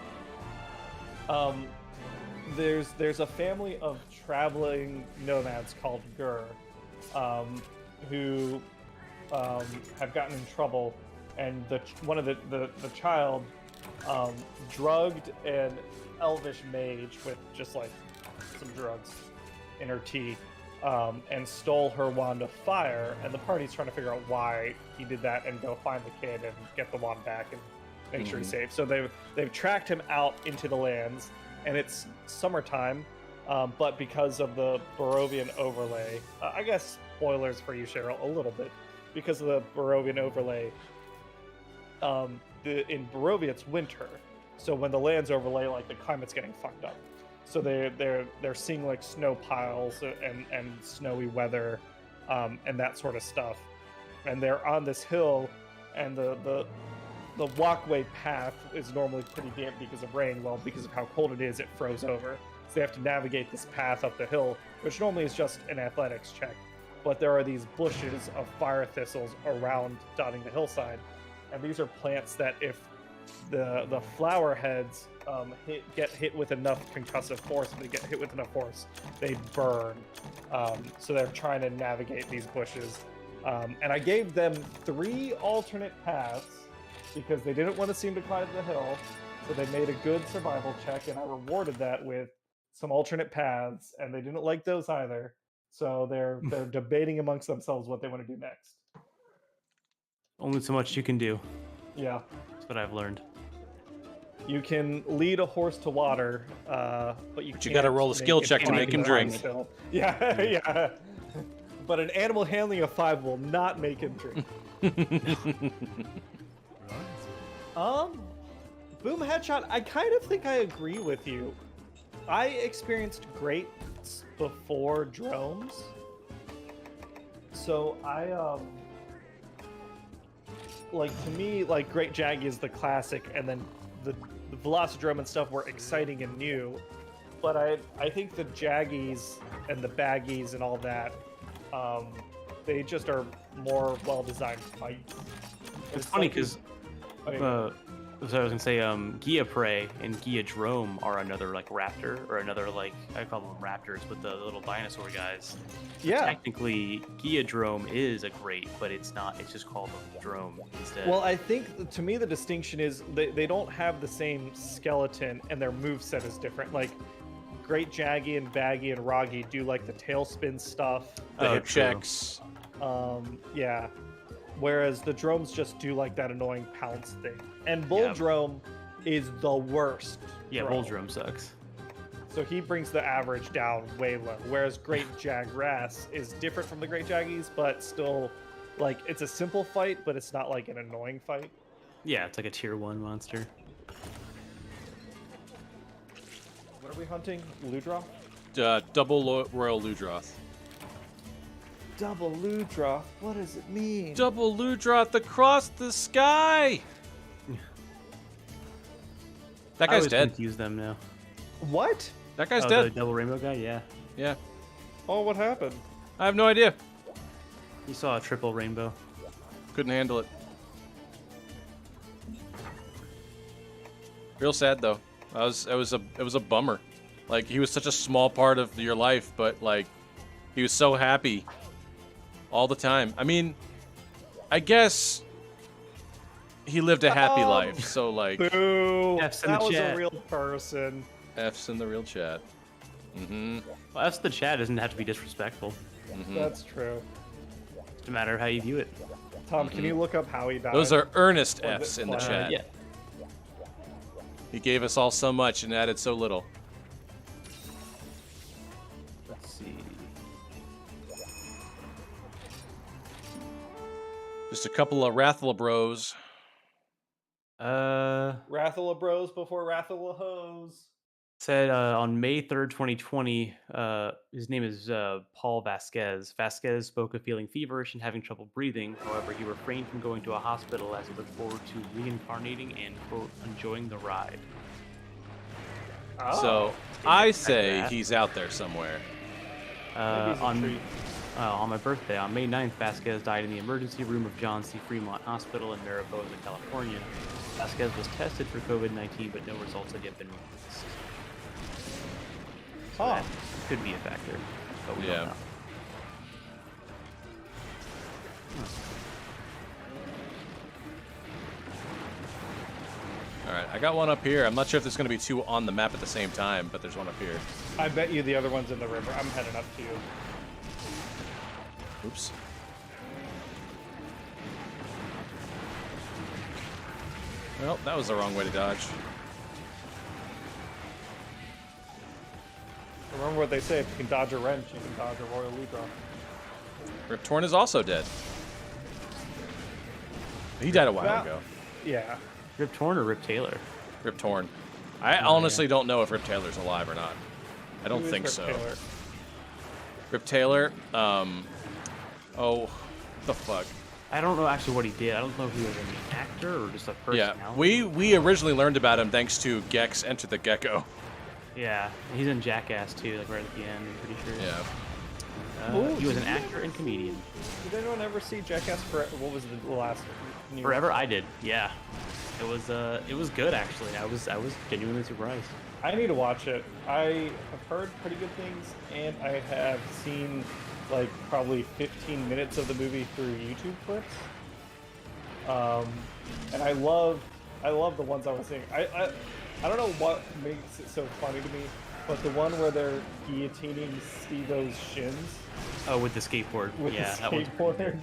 There's a family of traveling nomads called Gur, who have gotten in trouble, and one of the child drugged an elvish mage with just like some drugs in her tea, and stole her wand of fire, and the party's trying to figure out why he did that and go find the kid and get the wand back and make sure he's safe. So they've tracked him out into the lands, and it's summertime, but because of the Barovian overlay, I guess spoilers for you, Cheryl, a little bit, because of the Barovian overlay, in Barovia it's winter, so when the lands overlay, like the climate's getting fucked up. So they're seeing like snow piles and snowy weather, and that sort of stuff. And they're on this hill, and the walkway path is normally pretty damp because of rain. Well, because of how cold it is, it froze over. So they have to navigate this path up the hill, which normally is just an athletics check. But there are these bushes of fire thistles around dotting the hillside. And these are plants that if the flower heads get hit with enough concussive force, if they get hit with enough force, they burn. So they're trying to navigate these bushes. And I gave them 3 alternate paths because they didn't want to seem to climb the hill. So they made a good survival check, and I rewarded that with some alternate paths, and they didn't like those either. So they're debating amongst themselves what they want to do next. only so much you can do. Yeah. That's what I've learned. You can lead a horse to water, but you gotta roll a skill check to make him drink. Still. Yeah, yeah. But an animal handling a 5 will not make him drink. Boom Headshot, I kind of think I agree with you. I experienced greats before drones. So like to me, like Great Jaggy is the classic, and then the Velocidrome and stuff were exciting and new. But I think the Jaggies and the Baggies and all that, they just are more well-designed fights. It's funny because so I was gonna say, Giaprey and Giadrome are another like raptor, or another like I call them raptors, but the little dinosaur guys. Yeah. Technically, Giadrome is a great, but it's not. It's just called a drome instead. Well, I think to me the distinction is they don't have the same skeleton, and their moveset is different. Like Great Jaggy and Baggy and Roggy do like the tailspin stuff. The hip true. checks. Yeah. Whereas the drones just do like that annoying pounce thing. And Bulldrome is the worst. Yeah, drone. Bulldrome sucks. So he brings the average down way low. Whereas Great Jagrass is different from the Great Jaggies, but still, like, it's a simple fight, but it's not like an annoying fight. Yeah, it's like a tier 1 monster. What are we hunting? Ludroth? Double Royal Ludroth. Double Ludroth? What does it mean? Double Ludroth across the sky! That I guy's always dead. confuse them now. What? That guy's The dead. double rainbow guy, yeah. Yeah. Oh, what happened? I have no idea. You saw a triple rainbow. Couldn't handle it. Real sad though. It was a bummer. Like, he was such a small part of your life, but like he was so happy all the time. I mean, I guess he lived a happy life, so like Boo! F's in That the was chat. a real person. F's in the real chat. Mm-hmm. Well, that's the chat. Doesn't have to be disrespectful. Mm-hmm. That's true. It's a matter of how you view it. Tom, can you look up how he died? Those are earnest Was it F's in the planned? chat. Yeah. He gave us all so much and added so little. Let's see. Just a couple of Rathla bros. Rathula Bros before Rathula Hose. Said on May 3rd, 2020, his name is Paul Vasquez. Vasquez spoke of feeling feverish and having trouble breathing. However, he refrained from going to a hospital as he looked forward to reincarnating and, quote, enjoying the ride. Oh. So I Check say that. he's out there somewhere. Maybe he's a treat. On my birthday, on May 9th, Vasquez died in the emergency room of John C. Fremont Hospital in Mariposa, California. Vasquez was tested for COVID-19, but no results had yet been released. So that could be a factor, but we Yeah. don't know. All right, I got one up here. I'm not sure if there's going to be two on the map at the same time, but there's one up here. I bet you the other one's in the river. I'm heading up to you. Oops. Well, that was the wrong way to dodge. Remember what they say, if you can dodge a wrench, you can dodge a Royal Ludroth. Rip Torn is also dead. He died a while Well- ago. Yeah. Rip Torn or Rip Taylor? Rip Torn. I honestly don't know if Rip Taylor's alive or not. I don't Who is think Rip so. Taylor? Rip Taylor, oh, what the fuck? I don't know actually what he did. I don't know if he was an actor or just a Yeah, personality. we originally learned about him thanks to Gex Enter the Gecko. Yeah, he's in Jackass too, like right at the end, I'm pretty sure. Yeah. Ooh, He was an did you- actor and comedian. Did anyone ever see Jackass Forever? What was the last? new Forever, one? I did. Yeah, it was good actually. I was genuinely surprised. I need to watch it. I have heard pretty good things, and I have seen like probably 15 minutes of the movie through YouTube clips. And I love the ones I was seeing. I don't know what makes it so funny to me, but the one where they're guillotining Steve-O's shins Oh, with the skateboard. with Yeah, the that one's pretty skateboard. good.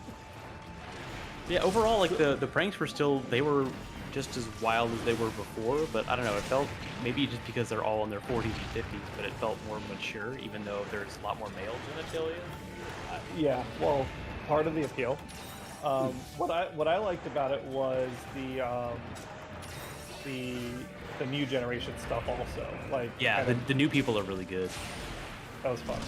Yeah, overall, like the pranks were still, they were just as wild as they were before, but I don't know, it felt, maybe just because they're all in their 40s and 50s, but it felt more mature, even though there's a lot more male genitalia. Yeah, well, part of the appeal. What I liked about it was the new generation stuff also. Like, Yeah, kind of- the new people are really good. that was fun.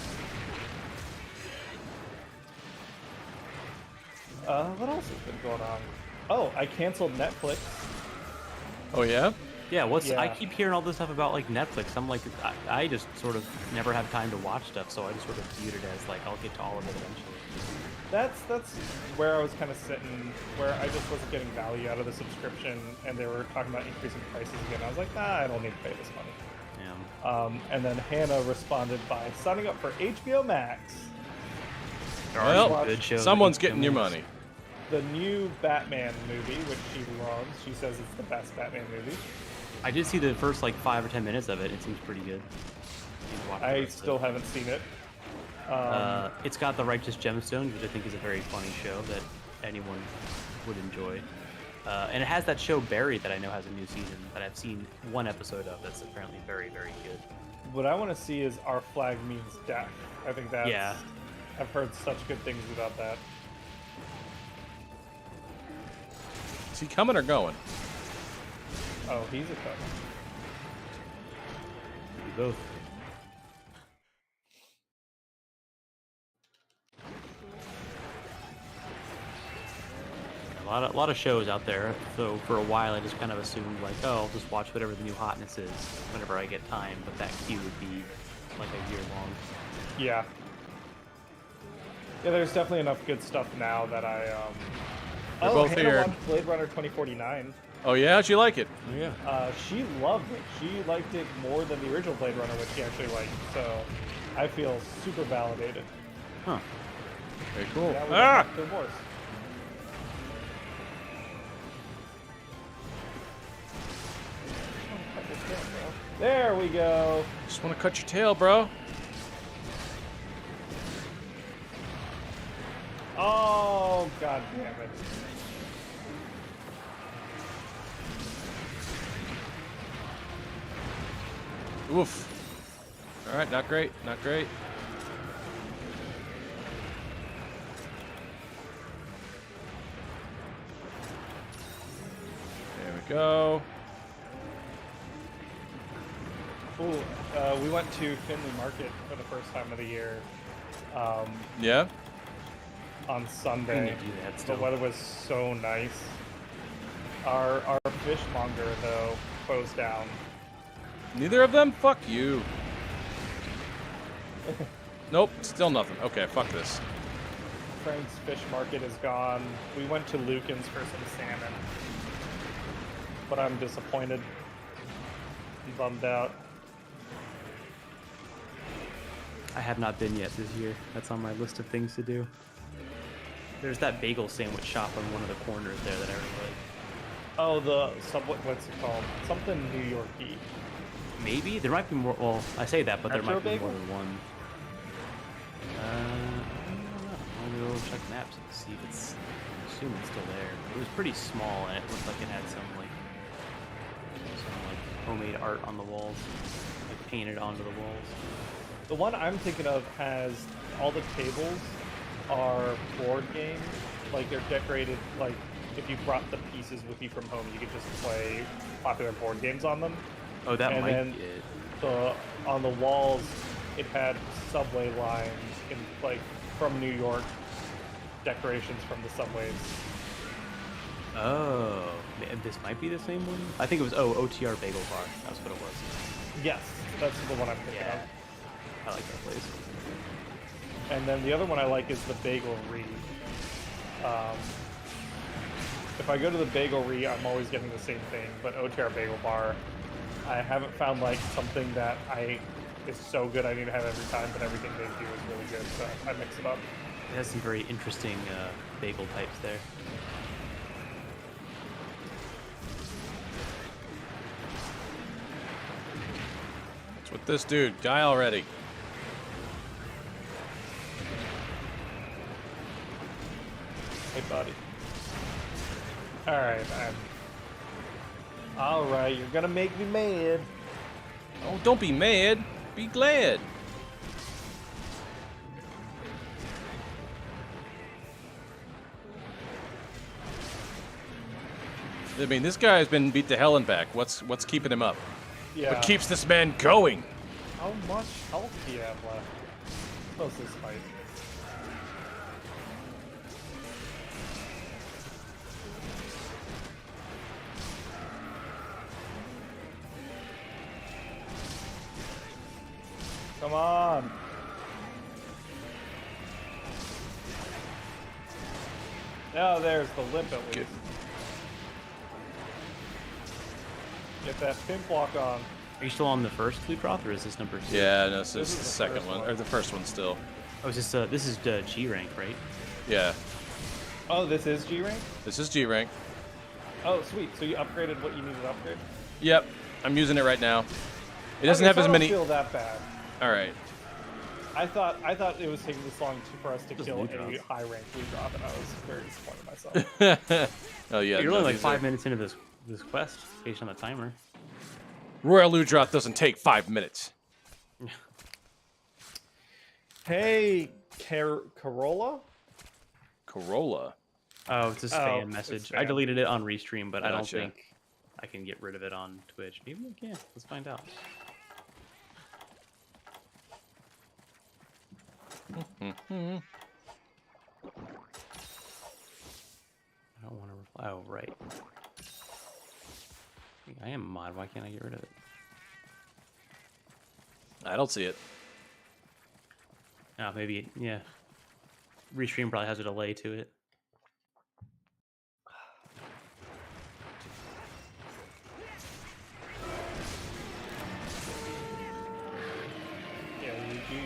What else has been going on? Oh, I canceled Netflix. Oh yeah. Yeah, I Yeah. keep hearing all this stuff about like Netflix. I'm like, I just sort of never have time to watch stuff, so I just sort of viewed it as like I'll get to all of it eventually. That's where I was kind of sitting, where I just wasn't getting value out of the subscription, and they were talking about increasing prices again. I was like, nah, I don't need to pay this money. Yeah. And then Hannah responded by signing up for HBO Max. There are Well, some good shows that someone's keep getting your coming. money. The new Batman movie, which she loves. She says it's the best Batman movie. I did see the first like 5 or 10 minutes of it. It seems pretty good. Need to watch the I rest of still it. haven't seen it. It's got The Righteous Gemstones, which I think is a very funny show that anyone would enjoy. And it has that show Barry that I know has a new season that I've seen one episode of that's apparently very, very good. What I want to see is Our Flag Means Death. I think that's... Yeah. I've heard such good things about that. Is he coming or going? Oh, he's a cut. We both. A lot of shows out there. So for a while, I just kind of assumed like, oh, I'll just watch whatever the new hotness is whenever I get time. But that queue would be like a year long. Yeah. Yeah, there's definitely enough good stuff now that I, They're Oh, both Hannah here. watched Blade Runner 2049. Oh yeah, how'd you like it? Oh yeah. She loved it. She liked it more than the original Blade Runner, which she actually liked. So I feel super validated. Huh. Very cool. Now we Ah! have divorce. There we go. Just want to cut your tail, bro. Oh, god damn it. Oof. All right, not great, not great. There we go. Ooh, we went to Finley Market for the first time of the year Yeah. on When Sunday. you do that The still. weather was so nice. Our fishmonger, though, closed down. Neither of them? Fuck you. Nope, still nothing. Okay, fuck this. Frank's Fish Market is gone. We went to Lucan's for some salmon. But I'm disappointed. I'm bummed out. I have not been yet this year. That's on my list of things to do. There's that bagel sandwich shop on one of the corners there that I really like. Oh, the Subway, what's it called? Something New York-y. Maybe there might be more. Well, I say that, but there Metro might be bagel? more than one. I don't know. I'll go check maps and see if it's. I assume it's still there. It was pretty small, and it looked like it had some like homemade art on the walls, like painted onto the walls. The one I'm thinking of has all the tables are board games. Like they're decorated like if you brought the pieces with you from home, you could just play popular board games on them. Oh, that And might then be it. On the walls, it had subway lines in like from New York, decorations from the subways. Oh, this might be the same one. I think it was OTR Bagel Bar. That's what it was. Yes, that's the one I'm thinking Yeah, of. I like that place. And then the other one I like is the Bagel-Ree. If I go to the Bagel-Ree, I'm always getting the same thing, but OTR Bagel Bar, I haven't found like something that is so good I need to have every time, but everything they do is really good, so I mix it up. It has some very interesting bagel types there. What's with this dude? Die already. Hey, buddy. Alright, Alright, you're gonna make me mad. Oh, don't be mad. Be glad. I mean, this guy has been beat to hell and back. What's keeping him up? Yeah. What keeps this man going? How much health do you have left? Close this fight. Come on. Now there's the lip at least. Good. Get that pin block on. Are you still on the first loot drop, or is this number 2? Yeah, no, this This is is the the second first one, one. or the first one still. Oh, is this is G rank, right? Yeah, Oh, this is G rank? this is G rank. Oh, sweet. So you upgraded what you needed to upgrade? Yep, I'm using it right now. It doesn't Okay, have so as I don't many. feel that bad. All right. I thought it was taking this long for us to Just kill loot a drops. high rank loot drop, and I was very disappointed in myself. Oh yeah. You're no, only like these 5 are- minutes into this quest, based on the timer. Royal loot drop doesn't take 5 minutes. Hey, Corolla? Corolla. Oh, it's a Oh, spam it's message. I spam. deleted it on Restream, but I don't Gotcha. think I can get rid of it on Twitch. Maybe I can. Let's find out. I don't want to reply. Oh, right. I am a mod. Why can't I get rid of it? I don't see it. Oh, maybe, yeah. Restream probably has a delay to it. Yeah, you do.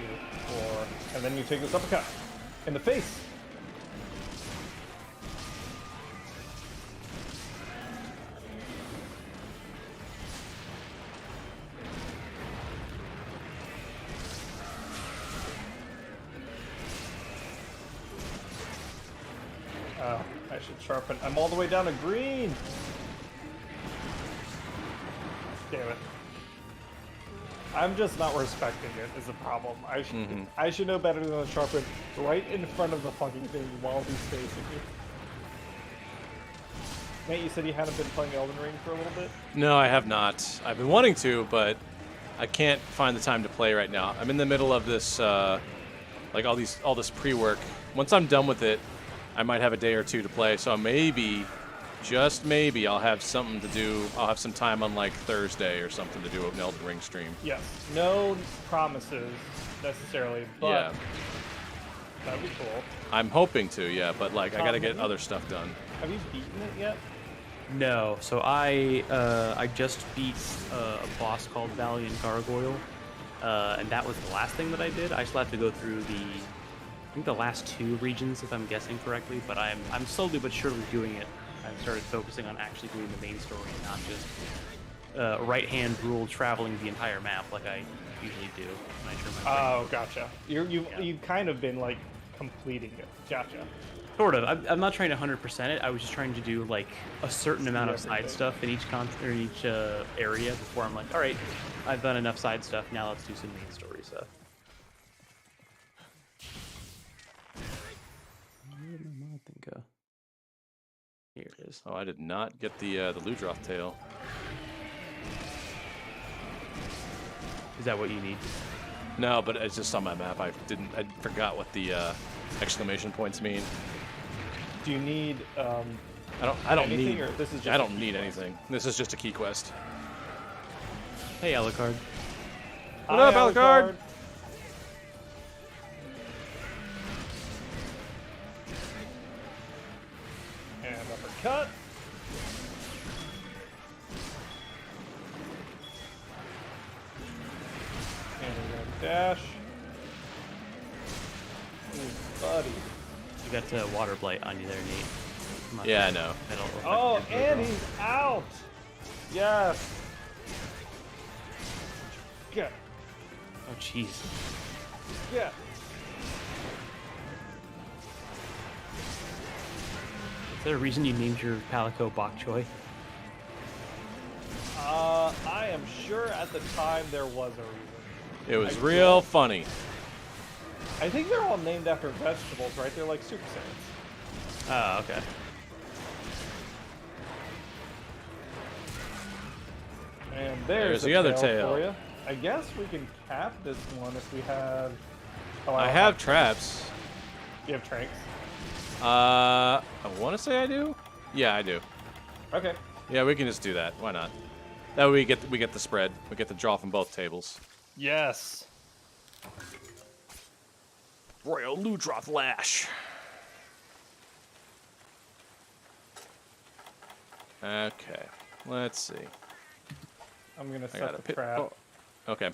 And then you take this uppercut in the face. Oh, I should sharpen. I'm all the way down to green. Damn it. I'm just not respecting it is the problem. I should know better than to sharpen right in front of the fucking thing while he's facing you. Nate, you said you hadn't been playing Elden Ring for a little bit? No, I have not. I've been wanting to, but I can't find the time to play right now. I'm in the middle of this, like all this pre-work. Once I'm done with it, I might have a day or two to play. So maybe, just maybe, I'll have something to do. I'll have some time on like Thursday or something to do an Elden Ring stream. Yes. No promises necessarily, but Yeah, that'd be cool. I'm hoping to. Yeah, but like I gotta get Maybe. other stuff done. Have you beaten it yet? No, so I just beat a boss called Valiant Gargoyle, and that was the last thing that I did. I still have to go through I think the last 2 regions, if I'm guessing correctly, but I'm slowly but surely doing it. I've started focusing on actually doing the main story and not just right-hand rule traveling the entire map like I usually do when I turn my brain. Oh, gotcha. You've kind of been like completing it. Gotcha. Sort of. I'm not trying to 100% it. I was just trying to do like a certain amount of side everything. stuff in each area before I'm like, all right, I've done enough side stuff. Now let's do some main story stuff. Where did my mod thing go? Here it is. Oh, I did not get the Ludroth tail. Is that what you need? No, but it's just on my map. I forgot what the exclamation points mean. Do you need I don't anything, need. or this is just I a don't key need quest? anything. This is just a key quest. Hey, Alucard. What up, Alucard? And uppercut. And a red dash. Ooh, buddy. You got water blight on you there, Nate. Come on. Yeah, I know. That'll affect Oh, your and overall. he's out. Yes. Get. Oh, jeez. Get. It's there a reason you named your Palico Bok Choy? I am sure at the time there was a reason. It was real funny. I think they're all named after vegetables, right? They're like Super Saiyans. Oh, okay. And there's the other tail. for you. I guess we can cap this one if we have... Oh, I have traps. You have tranks? I want to say I do. Yeah, I do. Okay. Yeah, we can just do that. Why not? That way we get the spread. We get the draw from both tables. Yes. Royal Ludroth Lash. Okay, let's see. I'm gonna I got set a the trap. Oh, okay,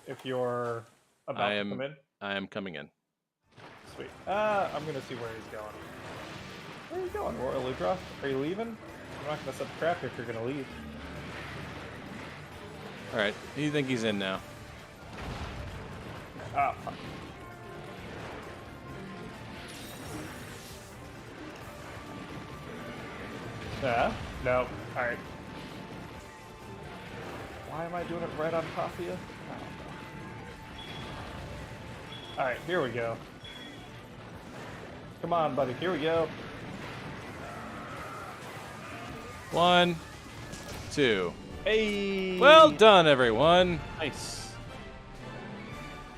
If you're about to come in. I am coming in. Sweet. I'm gonna see where he's going. Where are you going, Royal Ludroth? Are you leaving? I'm not gonna set the trap if you're gonna leave. All right, you think he's in now? Ah, fuck. Yeah? No. Alright. Why am I doing it right on top of you? Alright, here we go. Come on, buddy. Here we go. 1, 2. Hey! Well done, everyone. Nice.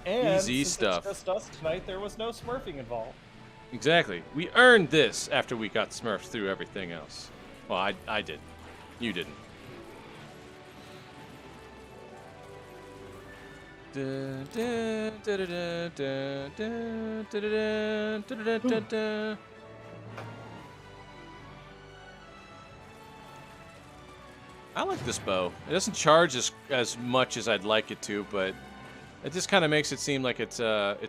And Easy since stuff. It's just us tonight, there was no smurfing involved. Exactly. We earned this after we got smurfed through everything else. Well, I did. You didn't. I like this bow. It doesn't charge as much as I'd like it to, but it just kind of makes it seem like it's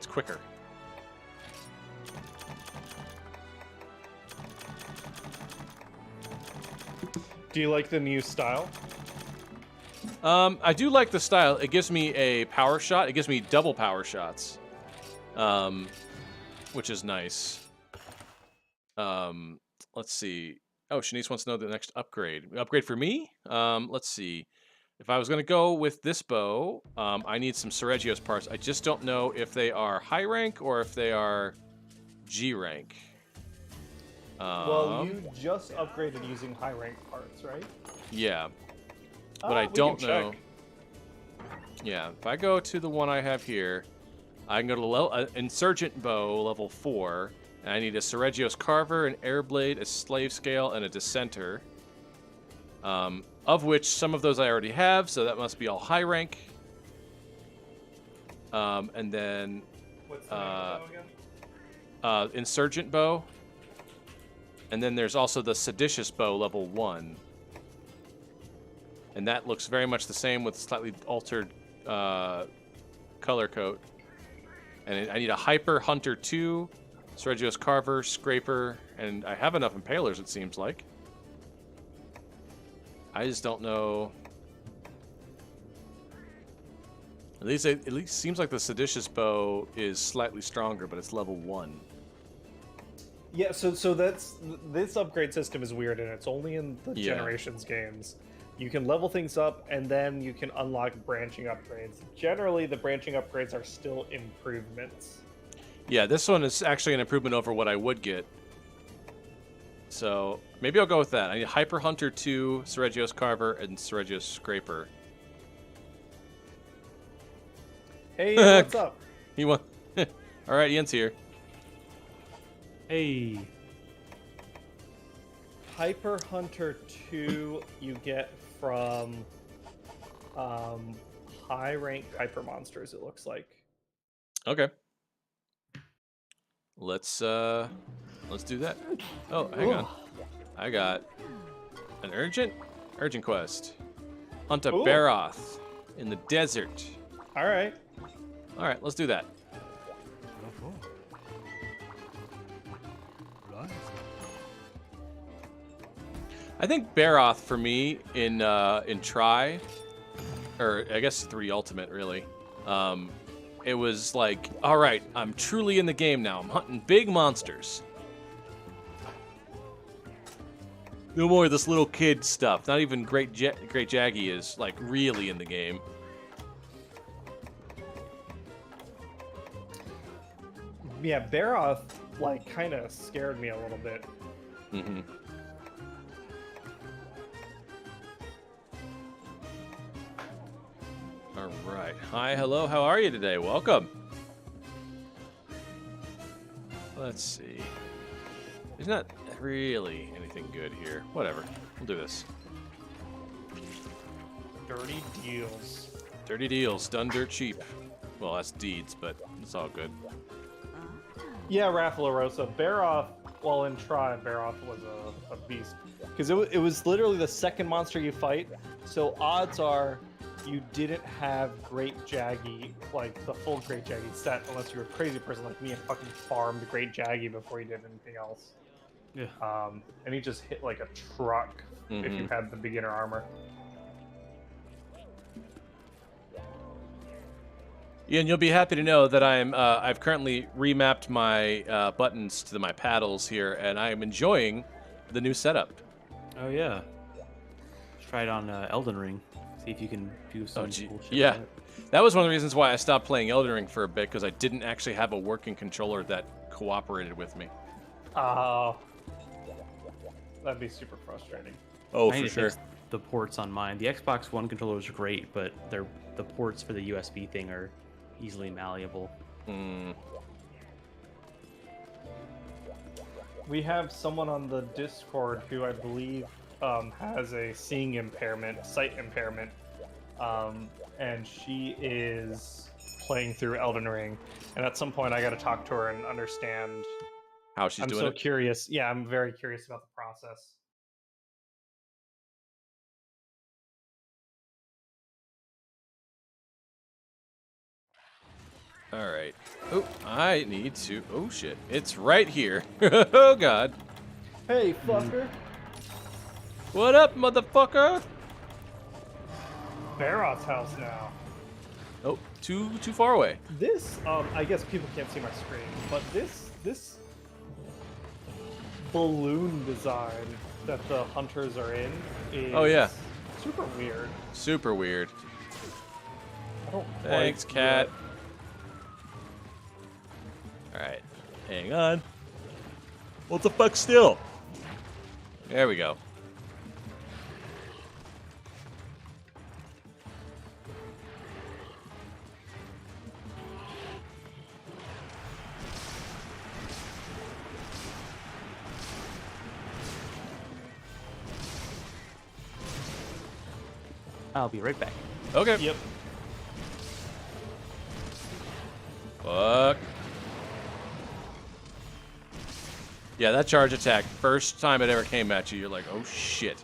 quicker. Do you like the new style? I do like the style. It gives me a power shot. It gives me double power shots, which is nice. Let's see. Oh, Shanice wants to know the next upgrade. Upgrade for me? Let's see. If I was going to go with this bow, I need some Seregios parts. I just don't know if they are high rank or if they are G rank. Well, you just upgraded using high rank parts, right? Yeah. But I don't can know. check. Yeah, if I go to the one I have here, I can go to the Insurgent Bow, level 4, and I need a Seregios Carver, an Airblade, a Slave Scale, and a Dissenter. Of which some of those I already have, so that must be all high rank. And then What's the name of the bow again? Insurgent Bow. And then there's also the Seditious Bow, level 1. And that looks very much the same with slightly altered color coat. And I need a Hyper Hunter 2, Seregios Carver, Scraper, and I have enough Impalers, it seems like. I just don't know. At least seems like the Seditious Bow is slightly stronger, but it's level 1. Yeah, so this upgrade system is weird, and it's only in the Generations games. You can level things up, and then you can unlock branching upgrades. Generally, the branching upgrades are still improvements. Yeah, this one is actually an improvement over what I would get. So maybe I'll go with that. I need Hyper Hunter 2, Seregios Carver, and Seregios Scraper. Hey, what's up? You want? All right, Ian's here. Hey. Hyper Hunter 2 you get from high rank hyper monsters, it looks like. Okay. Let's do that. Oh, hang on. I got an urgent quest. Hunt a Baroth in the desert. All right. All right, let's do that. I think Baroth for me in Tri, or I guess 3 Ultimate really. It was like, all right, I'm truly in the game now. I'm hunting big monsters. No more of this little kid stuff. Not even Great Jaggy is like really in the game. Yeah, Baroth like kind of scared me a little bit. Mm-hmm. All right. Hi, hello. How are you today? Welcome. Let's see. There's not really anything good here. Whatever. We'll do this. Dirty deals. Dirty deals, done dirt cheap. Well, that's deeds, but it's all good. Yeah, Raffalarosa. Baroth, well, in Tribe, Baroth was a beast. Because it was literally the second monster you fight, so odds are you didn't have Great Jaggy, like the full Great Jaggy set, unless you were a crazy person like me and fucking farmed Great Jaggy before you did anything else. Yeah. And he just hit like a truck if you had the beginner armor. Ian, you'll be happy to know that I've currently remapped my buttons to my paddles here, and I am enjoying the new setup. Oh yeah. Try it on Elden Ring. See if you can do some cool shit. Yeah, with that was one of the reasons why I stopped playing Elden Ring for a bit, because I didn't actually have a working controller that cooperated with me. Oh, that'd be super frustrating. Oh, I need for to sure. fix the ports on mine. The Xbox One controllers are great, but the ports for the USB thing are easily malleable. We have someone on the Discord who I believe has a seeing impairment, sight impairment, and she is playing through Elden Ring. And at some point, I got to talk to her and understand How she's doing I'm so it. curious. Yeah, I'm very curious about the process. All right. Oh, I need to. Oh shit! It's right here. Oh god. Hey, fucker. What up, motherfucker? Baroth's house now. Oh, too far away. This, I guess people can't see my screen, but this balloon design that the hunters are in is Oh, yeah. super weird. Super weird. I don't Thanks, like cat. it. All right. Hang on. What the fuck still? There we go. I'll be right back. Okay. Yep. Fuck. Yeah, that charge attack, first time it ever came at you, you're like, oh shit.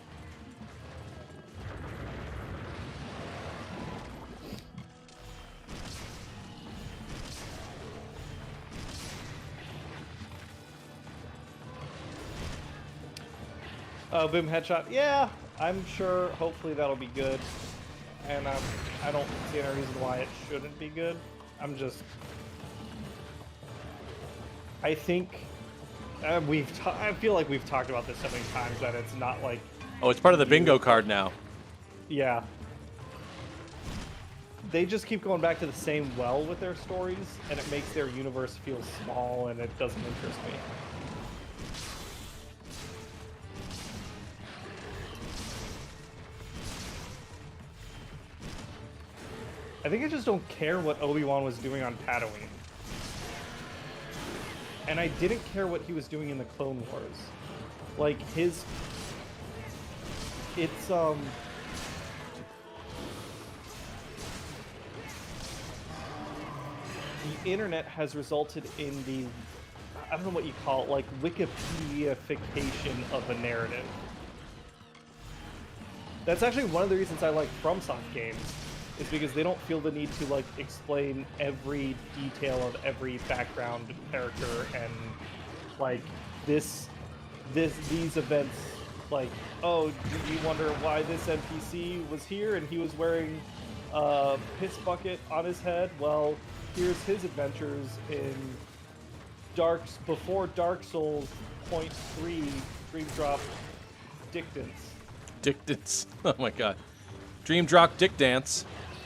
Boom headshot. Yeah, I'm sure. Hopefully that'll be good. And I don't see any reason why it shouldn't be good. I think I feel like we've talked about this so many times that it's not like. Oh, it's part of the bingo card now. Yeah. They just keep going back to the same well with their stories, and it makes their universe feel small, and it doesn't interest me. I think I just don't care what Obi-Wan was doing on Tatooine. And I didn't care what he was doing in the Clone Wars. Like, the internet has resulted in the, I don't know what you call it, like Wikipediaification of a narrative. That's actually one of the reasons I like FromSoft games, is because they don't feel the need to like explain every detail of every background character and like these events. Like, oh, do you wonder why this NPC was here and he was wearing a piss bucket on his head? Well, here's his adventures in before Dark Souls .3 Dream Drop Dick Dance. Dick Dance. Oh my god. Dream Drop Dick Dance.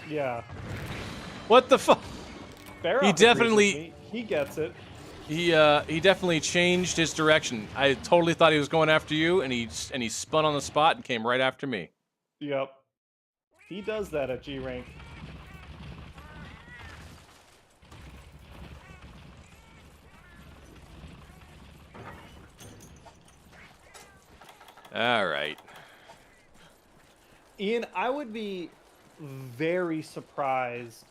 Yeah. What the fuck? Barrow He agrees definitely- with me. He gets it. He definitely changed his direction. I totally thought he was going after you, and he spun on the spot and came right after me. Yep. He does that at G rank. All right. Ian, I would be very surprised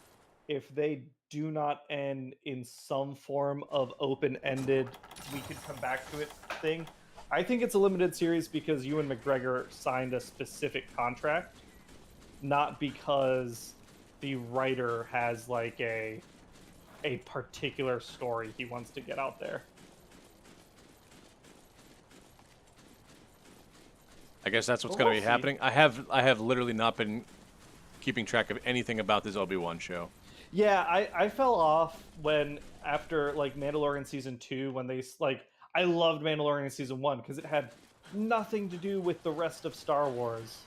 if they do not end in some form of open-ended, we could come back to it thing. I think it's a limited series because Ewan McGregor signed a specific contract, not because the writer has like a particular story he wants to get out there. I guess that's what's Well, going to be we'll see. happening. I have literally not been keeping track of anything about this Obi-Wan show. Yeah, I fell off when after like Mandalorian season 2 when they like I loved Mandalorian season 1 because it had nothing to do with the rest of Star Wars.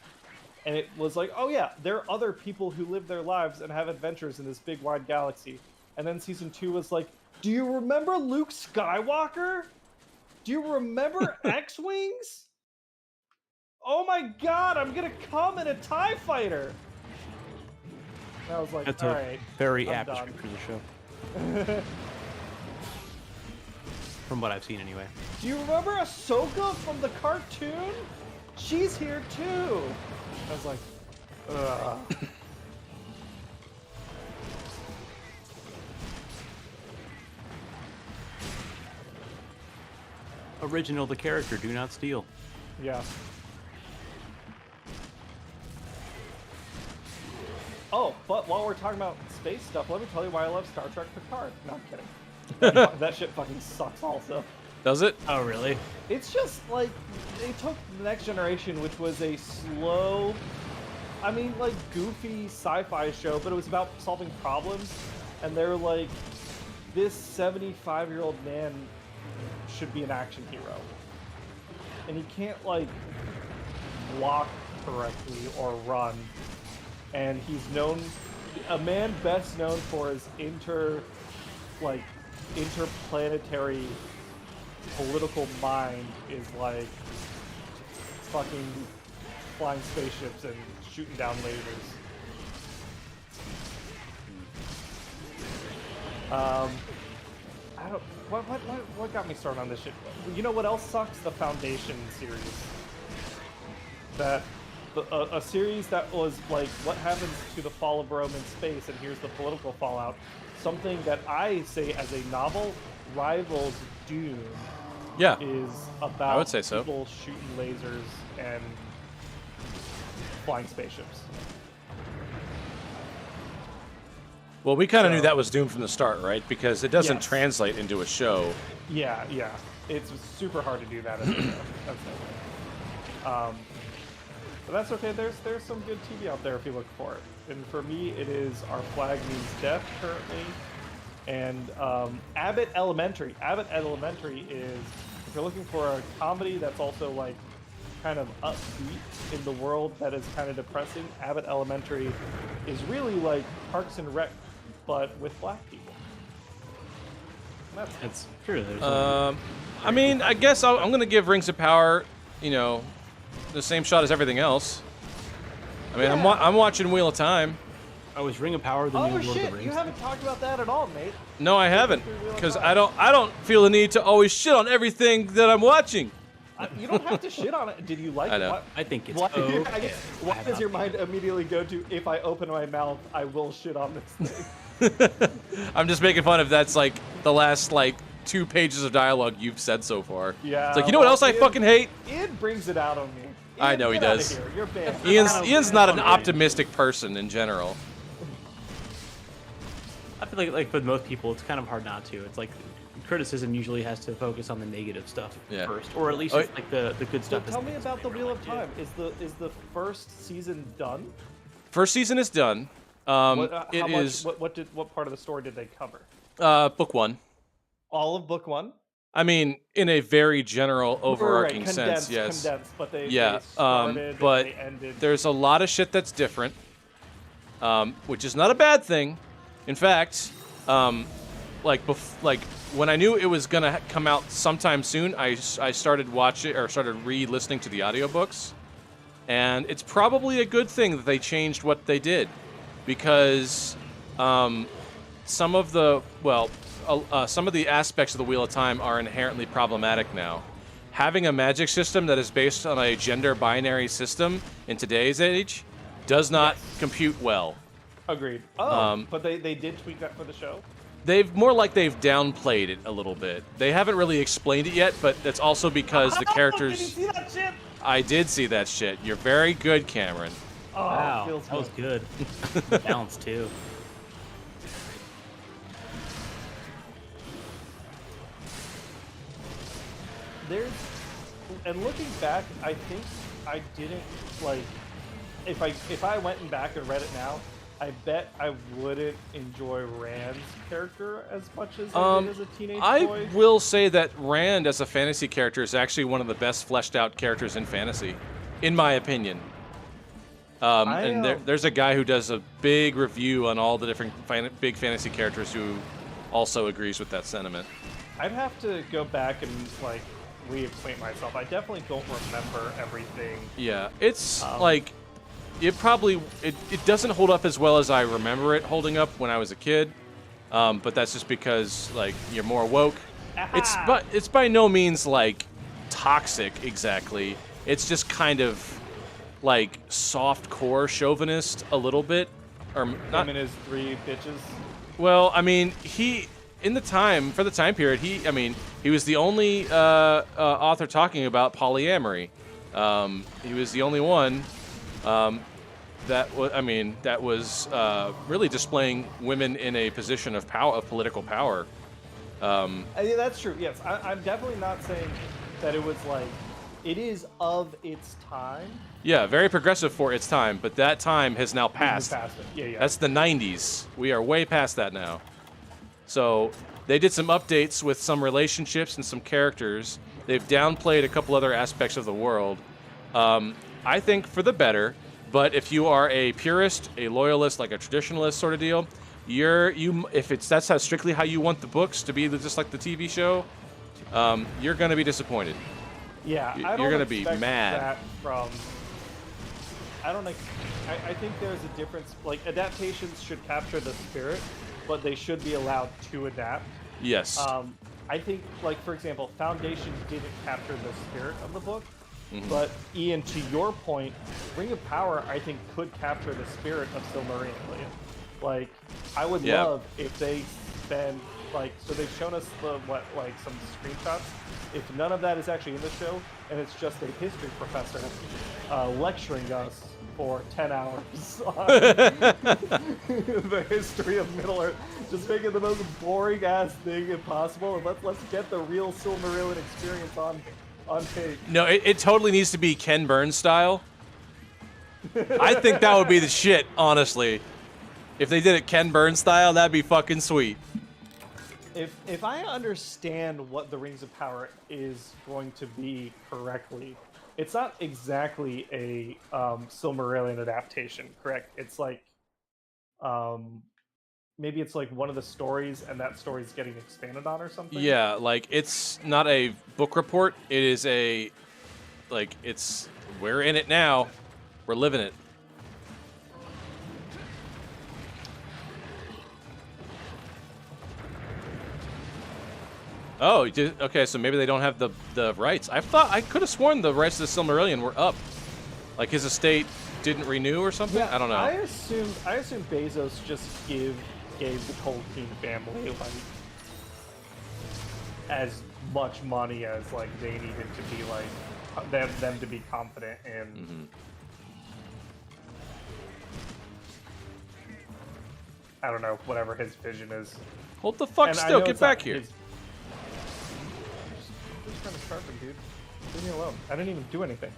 And it was like, oh yeah, there are other people who live their lives and have adventures in this big wide galaxy. And then season 2 was like, do you remember Luke Skywalker? Do you remember X-Wings? Oh my god, I'm gonna come in a TIE fighter! And I was like, That's all a right. very I'm apt done. description of the show. From what I've seen, anyway. Do you remember Ahsoka from the cartoon? She's here too. I was like, ugh. Original the character, do not steal. Yeah. Oh, but while we're talking about space stuff, let me tell you why I love Star Trek Picard. No, I'm kidding. That shit fucking sucks also. Does it? Oh, really? It's just like they took the Next Generation, which was a slow, I mean, like goofy sci-fi show, but it was about solving problems, and they're like, this 75-year-old man should be an action hero, and he can't like walk correctly or run, and he's known, a man best known for his interplanetary political mind is like fucking flying spaceships and shooting down lasers. I don't. What got me started on this shit? You know what else sucks? The Foundation series. That a series that was like, what happens to the fall of Rome in space, and here's the political fallout. Something that I say as a novel rivals Dune. Yeah. Is about I would say so. people shooting lasers and flying spaceships. Well, we kind of knew So- that was doomed from the start, right? Because it doesn't Yes. translate into a show. Yeah. It's super hard to do that as a show. That's okay. But that's okay. There's some good TV out there if you look for it. And for me, it is Our Flag Means Death currently. And Abbott Elementary. Abbott Elementary is, if you're looking for a comedy that's also like kind of upbeat in the world that is kind of depressing, Abbott Elementary is really like Parks and Rec, but with black people. And That's true. There's I mean, I guess I'm going to give Rings of Power, you know, the same shot as everything else. I mean, Yeah. I'm watching Wheel of Time. oh, is Ring of Power the oh new Lord of shit, the you Rings? haven't talked about that at all, mate. No, I haven't, through Wheel of because Time. I don't feel the need to always shit on everything that I'm watching. You don't have to shit on it. Did you like I know. it? I think it's Why, okay. I guess, why I does have your not- mind immediately go to, if I open my mouth, I will shit on this thing? I'm just making fun of that's like the last like 2 pages of dialogue you've said so far. Yeah, It's like, you know what well, else I Ian- fucking hate? Ian brings it out on me. I Ian, know he get outta does. Here. You're banned. Ian's not an Right. optimistic person in general. I feel like for most people, it's kind of hard not to. It's like criticism usually has to focus on the negative stuff Yeah. first, or at least Oh, it's like the good So stuff. tell me about the Wheel of Time. Is the first season done? First season is done. It is What part of the story did they cover? book 1. All of book 1. I mean, in a very general, overarching sense, condensed, yes. condensed, but they started but and they ended. there's a lot of shit that's different, which is not a bad thing. In fact, like when I knew it was gonna come out sometime soon, I started watching or started re-listening to the audiobooks, and it's probably a good thing that they changed what they did, because some of the aspects of the Wheel of Time are inherently problematic now. Having a magic system that is based on a gender binary system in today's age does not compute well. Agreed. Oh, but they did tweak that for the show? They've downplayed it a little bit. They haven't really explained it yet, but that's also because the characters... Did you see that shit? I did see that shit. You're very good, Cameron. Oh, Wow, feels that was good. Balance too. And looking back, I think I didn't like. If I went back and read it now, I bet I wouldn't enjoy Rand's character as much as I did as a teenage boy. I will say that Rand as a fantasy character is actually one of the best fleshed out characters in fantasy, in my opinion. There's a guy who does a big review on all the different big fantasy characters who also agrees with that sentiment. I'd have to go back and like reacquaint myself. I definitely don't remember everything. Yeah, it's like it doesn't hold up as well as I remember it holding up when I was a kid. But that's just because like you're more woke. It's by no means like toxic exactly. It's just kind of like soft core chauvinist a little bit, or not. Him and his 3 bitches. Well, I mean, for the time period, he was the only author talking about polyamory. He was the only one that was really displaying women in a position of power, of political power. Yeah, that's true. Yes, I'm definitely not saying that it was like it is of its time. Yeah, very progressive for its time, but that time has now passed. Yeah. That's the 90s. We are way past that now. So they did some updates with some relationships and some characters. They've downplayed a couple other aspects of the world. I think for the better. But if you are a purist, a loyalist, like a traditionalist sort of deal, that's strictly how you want the books to be, just like the TV show, you're going to be disappointed. Yeah, you're going to be mad. That from I think there's a difference. Like adaptations should capture the spirit, but they should be allowed to adapt. Yes. I think, like for example, Foundation didn't capture the spirit of the book. Mm-hmm. But Ian, to your point, Ring of Power, I think, could capture the spirit of Silmarillion. Like, I would love if they spend so they've shown us some screenshots. If none of that is actually in the show, and it's just a history professor lecturing us for 10 hours on the history of Middle Earth, just making the most boring ass thing impossible, and let's get the real Silmarillion experience on tape. No, it totally needs to be Ken Burns style. I think that would be the shit, honestly. If they did it Ken Burns style, that'd be fucking sweet. If I understand what the Rings of Power is going to be correctly, it's not exactly a Silmarillion adaptation, correct? It's like maybe it's like one of the stories, and that story's getting expanded on or something? Yeah, like, it's not a book report. It is we're in it now. We're living it. Oh, okay, so maybe they don't have the rights. I could have sworn the rights to the Silmarillion were up. Like, his estate didn't renew or something? Yeah, I don't know. I assume Bezos just gave the Tolkien family as much money as they needed to be them to be confident in. Mm-hmm. I don't know, whatever his vision is. Hold the fuck still, get back here. Just trying to sharpen, dude. Leave me alone. I didn't even do anything.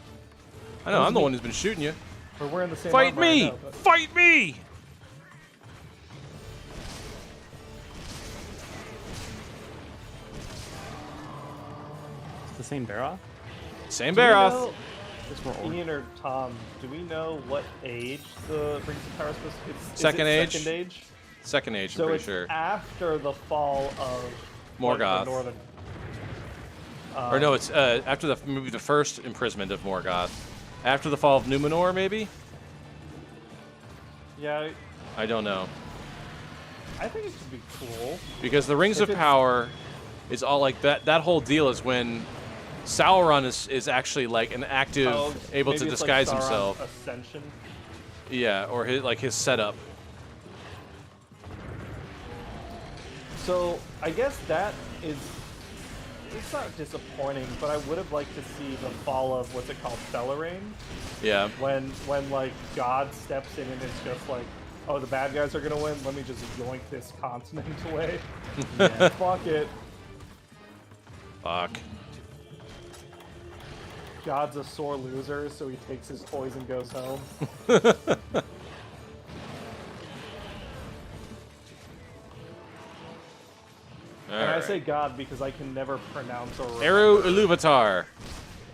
I know, I'm the one who's been shooting you. We're wearing the same Fight armor, me! I know, but... Fight me! same Baroth? Same Do we Baroth. know- Just more orange. Ian or Tom, do we know what age the Rings of Power is supposed to be? Second age. Second age? Second age, I'm So pretty it's sure. after the fall of Morgoth. the northern. Or no, it's after the first imprisonment of Morgoth. After the fall of Numenor, maybe? Yeah, I don't know. I think it could be cool. Because the Rings If of it's- Power is all like that. That whole deal is when Sauron is actually like an active, Oh, able maybe to it's disguise like Sauron's himself. Ascension. Yeah, or his setup. So I guess that is. It's not disappointing, but I would have liked to see the fall of what's it called, Bellarine, Yeah. when like God steps in and it's just like, oh, the bad guys are gonna win. Let me just yoink this continent away. Yeah. Fuck it. Fuck. God's a sore loser, so he takes his toys and goes home. And I Alright. say God because I can never pronounce or remember. Eru Iluvatar.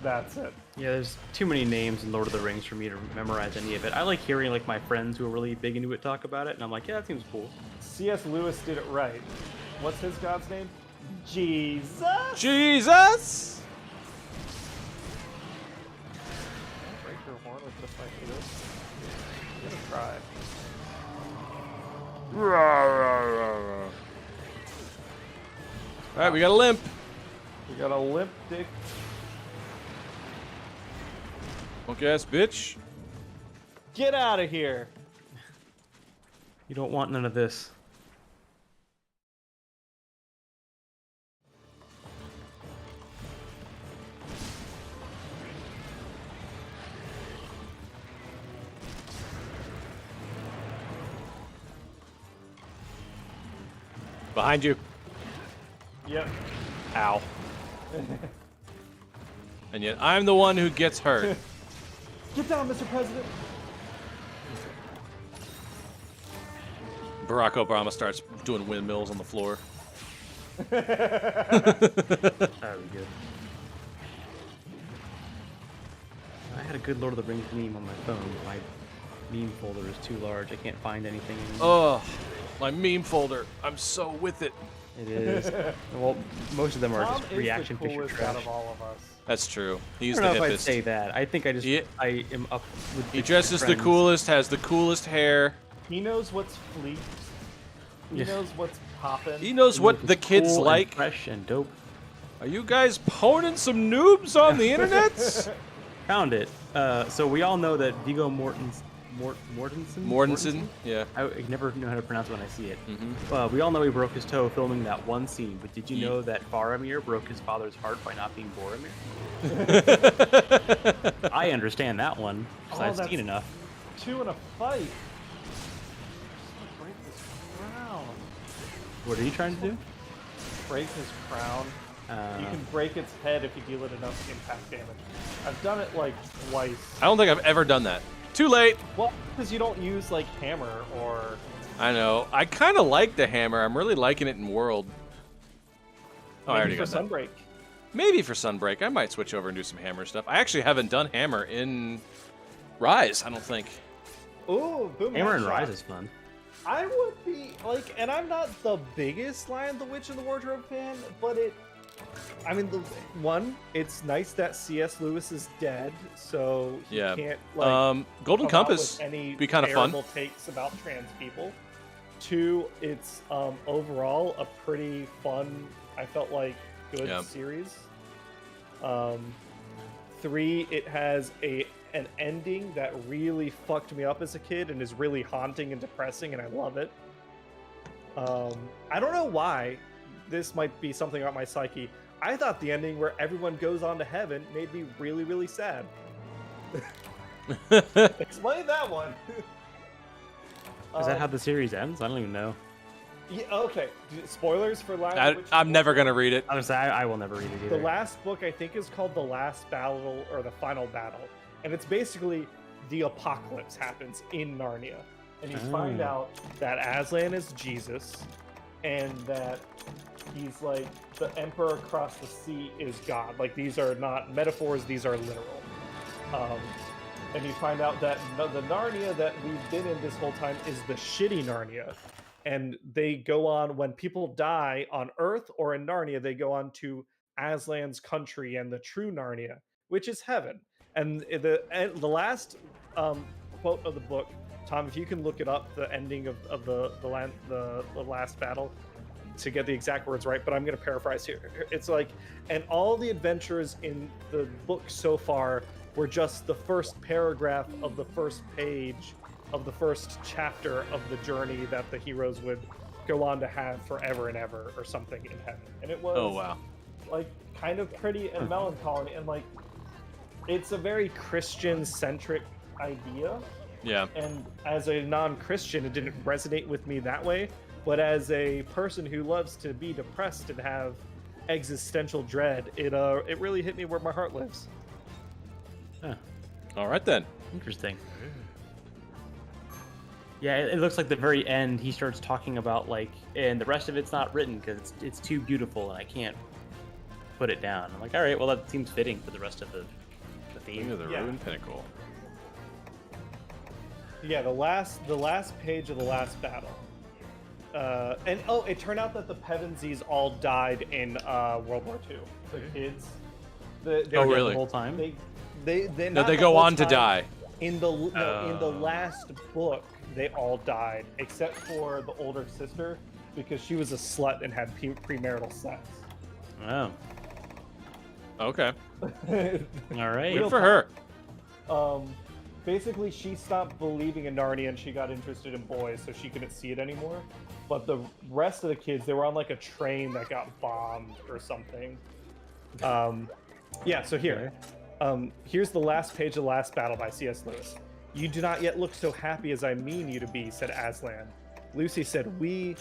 That's it. Yeah, there's too many names in Lord of the Rings for me to memorize any of it. I like hearing like my friends who are really big into it talk about it, and I'm like, yeah, that seems cool. C.S. Lewis did it right. What's his God's name? Jesus. Jesus! Break your horn with just like this. Give it a try. Alright, we got a limp. We got a limp dick. Punk ass bitch. Get out of here. You don't want none of this. Behind you. Yep. Ow. And yet I'm the one who gets hurt. Get down, Mr. President. Barack Obama starts doing windmills on the floor. That would be good. I had a good Lord of the Rings meme on my phone. My meme folder is too large. I can't find anything anymore. Oh, my meme folder. I'm so with it. It is. Well, most of them are Tom just is reaction the picture coolest trash. out of all of us. That's true. He's I the don't know if I'd hippest. say that. I think I just He- I am up with. He the dresses the trends. coolest, has the coolest hair. He knows what's fleet. He Yeah. knows what's poppin'. He knows He what is the kids cool and like. fresh and dope. Are you guys poning some noobs on the internet? Found it. So we all know that Viggo Mortensen. Mortensen? Yeah. I never know how to pronounce it when I see it. Mhm. We all know he broke his toe filming that one scene, but did you Ye- know that Faramir broke his father's heart by not being Boromir? I understand that one, because Oh, I've that's- seen enough. Two in a fight. Break his crown. What are you trying to do? Break his crown. You can break its head if you deal it enough impact damage. I've done it like twice. I don't think I've ever done that. Too late. Well, because you don't use like hammer or. I know. I kind of like the hammer. I'm really liking it in World. Oh, I already for got that. Sunbreak. Maybe for Sunbreak, I might switch over and do some hammer stuff. I actually haven't done hammer in Rise, I don't think. Ooh, boom. Hammer and headshot. Rise is fun. I would be like, and I'm not the biggest Lion the Witch and the Wardrobe fan, but I mean, it's nice that C.S. Lewis is dead, so he Yeah. can't like Golden come out Compass with any be kind of fun. terrible takes about trans people. 2, it's overall a pretty fun, I felt like, good Yeah. series. 3, it has an ending that really fucked me up as a kid and is really haunting and depressing, and I love it. I don't know why. This might be something about my psyche. I thought the ending where everyone goes on to heaven made me really, really sad. Explain that one. Is that how the series ends? I don't even know. Yeah, okay. Spoilers for Lion the Witch and I'm the never Wardrobe? going to read it. Honestly, I will never read it The either. last book, I think, is called The Last Battle or The Final Battle. And it's basically the apocalypse happens in Narnia. And you find Oh. out that Aslan is Jesus and that he's like, the emperor across the sea is God. Like, these are not metaphors, these are literal. And you find out that the Narnia that we've been in this whole time is the shitty Narnia. And they go on, when people die on Earth or in Narnia, they go on to Aslan's country and the true Narnia, which is heaven. And the last quote of the book, Tom, if you can look it up, the ending of the last battle, to get the exact words right, but I'm going to paraphrase here. It's like, and all the adventures in the book so far were just the first paragraph of the first page of the first chapter of the journey that the heroes would go on to have forever and ever, or something in heaven. And it was, Oh wow, like, kind of pretty and melancholy, and like, it's a very Christian-centric idea. yeah. And as a non-Christian, it didn't resonate with me that way. But as a person who loves to be depressed and have existential dread, it really hit me where my heart lives. Huh. All right then. Interesting. Yeah, it looks like the very end he starts talking about like, and the rest of it's not written because it's too beautiful and I can't put it down. I'm like, all right, well that seems fitting for the rest of the King theme. of the Yeah. Ruined Pinnacle. Yeah, the last page of the last battle. And it turned out that the Pevensies all died in World War II. The kids. They Oh, were- really? The whole time. They No, not they the go whole on to time. die. In the last book, they all died except for the older sister, because she was a slut and had premarital sex. Oh, Okay. all right. Good Real for talk. her. Basically, she stopped believing in Narnia and she got interested in boys, so she couldn't see it anymore. But the rest of the kids, they were on like a train that got bombed or something. Yeah, so here. Here's the last page of The Last Battle by C.S. Lewis. "You do not yet look so happy as I mean you to be," said Aslan. Lucy said, We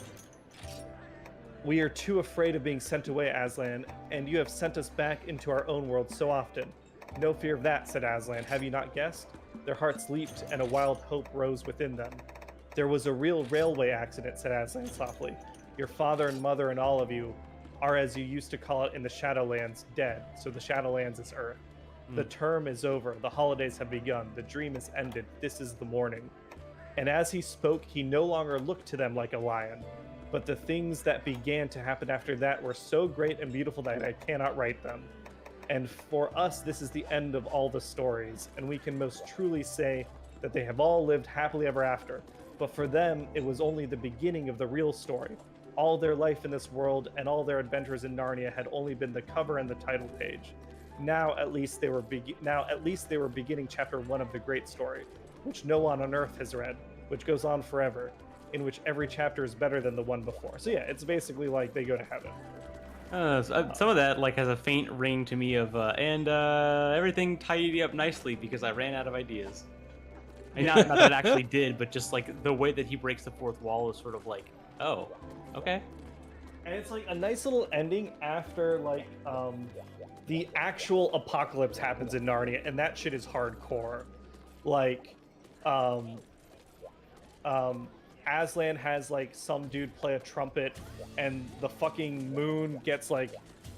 are too afraid of being sent away, Aslan, and you have sent us back into our own world so often. No fear of that, said Aslan. Have you not guessed? Their hearts leaped, and a wild hope rose within them. There was a real railway accident, said Aslan softly. Your father and mother and all of you are, as you used to call it in the Shadowlands, dead. So the Shadowlands is Earth. The term is over. The holidays have begun. The dream is ended. This is the morning. And as he spoke, he no longer looked to them like a lion. But the things that began to happen after that were so great and beautiful that I cannot write them. And for us, this is the end of all the stories, and we can most truly say that they have all lived happily ever after. But for them, it was only the beginning of the real story. All their life in this world and all their adventures in Narnia had only been the cover and the title page. Now at least they were beginning chapter 1 of the great story, which no one on earth has read, which goes on forever, in which every chapter is better than the one before. So yeah, it's basically like they go to heaven. Some of that like has a faint ring to me of everything tidied up nicely because I ran out of ideas. And not that it actually did, but just like the way that he breaks the fourth wall is sort of like, oh, okay. And it's like a nice little ending after like the actual apocalypse happens in Narnia, and that shit is hardcore. Like Aslan has like some dude play a trumpet, and the fucking moon gets like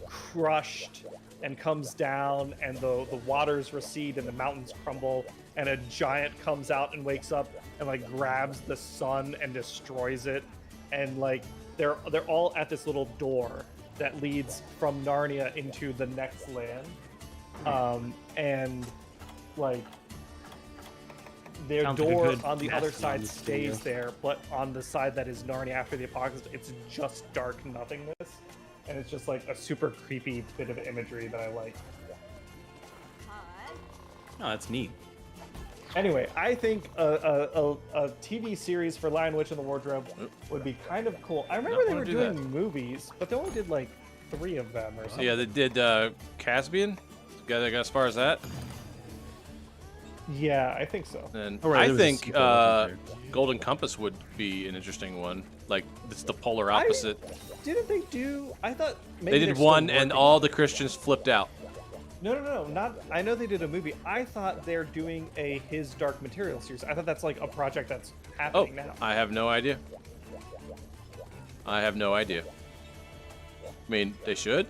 crushed and comes down, and the waters recede and the mountains crumble, and a giant comes out and wakes up and like grabs the sun and destroys it, and like they're all at this little door that leads from Narnia into the next land, and like their Sounds like a door good on the other mascot side stays there, but on the side that is Narnia after the apocalypse, it's just dark nothingness, and it's just like a super creepy bit of imagery that I like. No, that's neat. Anyway, I think a TV series for Lion, Witch, and the Wardrobe would be kind of cool. I remember No, they wanna were do doing that. movies, but they only did like 3 of them or something. Yeah, they did Caspian. Got as far as that. Yeah, I think so. And Oh, right, I there was a think sequel, wasn't there? Golden Compass would be an interesting one. Like it's the polar opposite. Didn't they do? I thought maybe They they're did still one, and working. all the Christians flipped out. No, not. I know they did a movie. I thought they're doing a His Dark Material series. I thought that's like a project that's Oh, happening now. I have no idea. I have no idea. I mean, they should.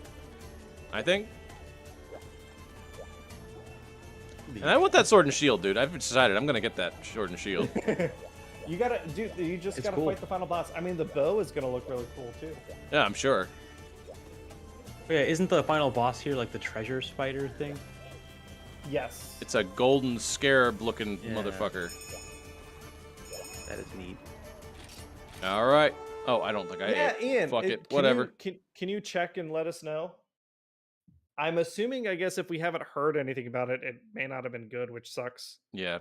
I think. And I want that sword and shield, dude. I've decided I'm gonna get that sword and shield. You gotta, dude. You just gotta fight the final boss. I mean, the bow is gonna look really cool too. Yeah, I'm sure. Yeah, isn't the final boss here like the treasure spider thing? Yes. It's a golden scarab-looking motherfucker. That is neat. All right. Oh, I don't think I ate. Ian. Fuck it. Whatever. Can you check and let us know? I'm assuming, I guess, if we haven't heard anything about it, it may not have been good, which sucks. Yeah.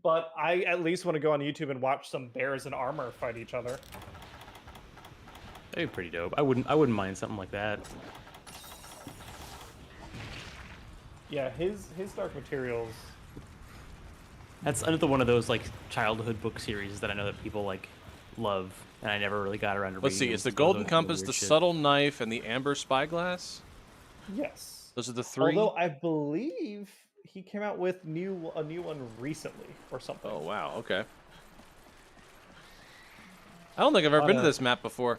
But I at least want to go on YouTube and watch some bears in armor fight each other. That'd be pretty dope. I wouldn't mind something like that. Yeah, his Dark Materials. That's another one of those like childhood book series that I know that people like love, and I never really got around to reading. Let's see. It's the them, golden those compass, weird the shit. subtle knife, and the amber spyglass. Yes. Those are the three. Although I believe he came out with a new one recently or something. Oh wow. Okay. I don't think I've ever been to this map before.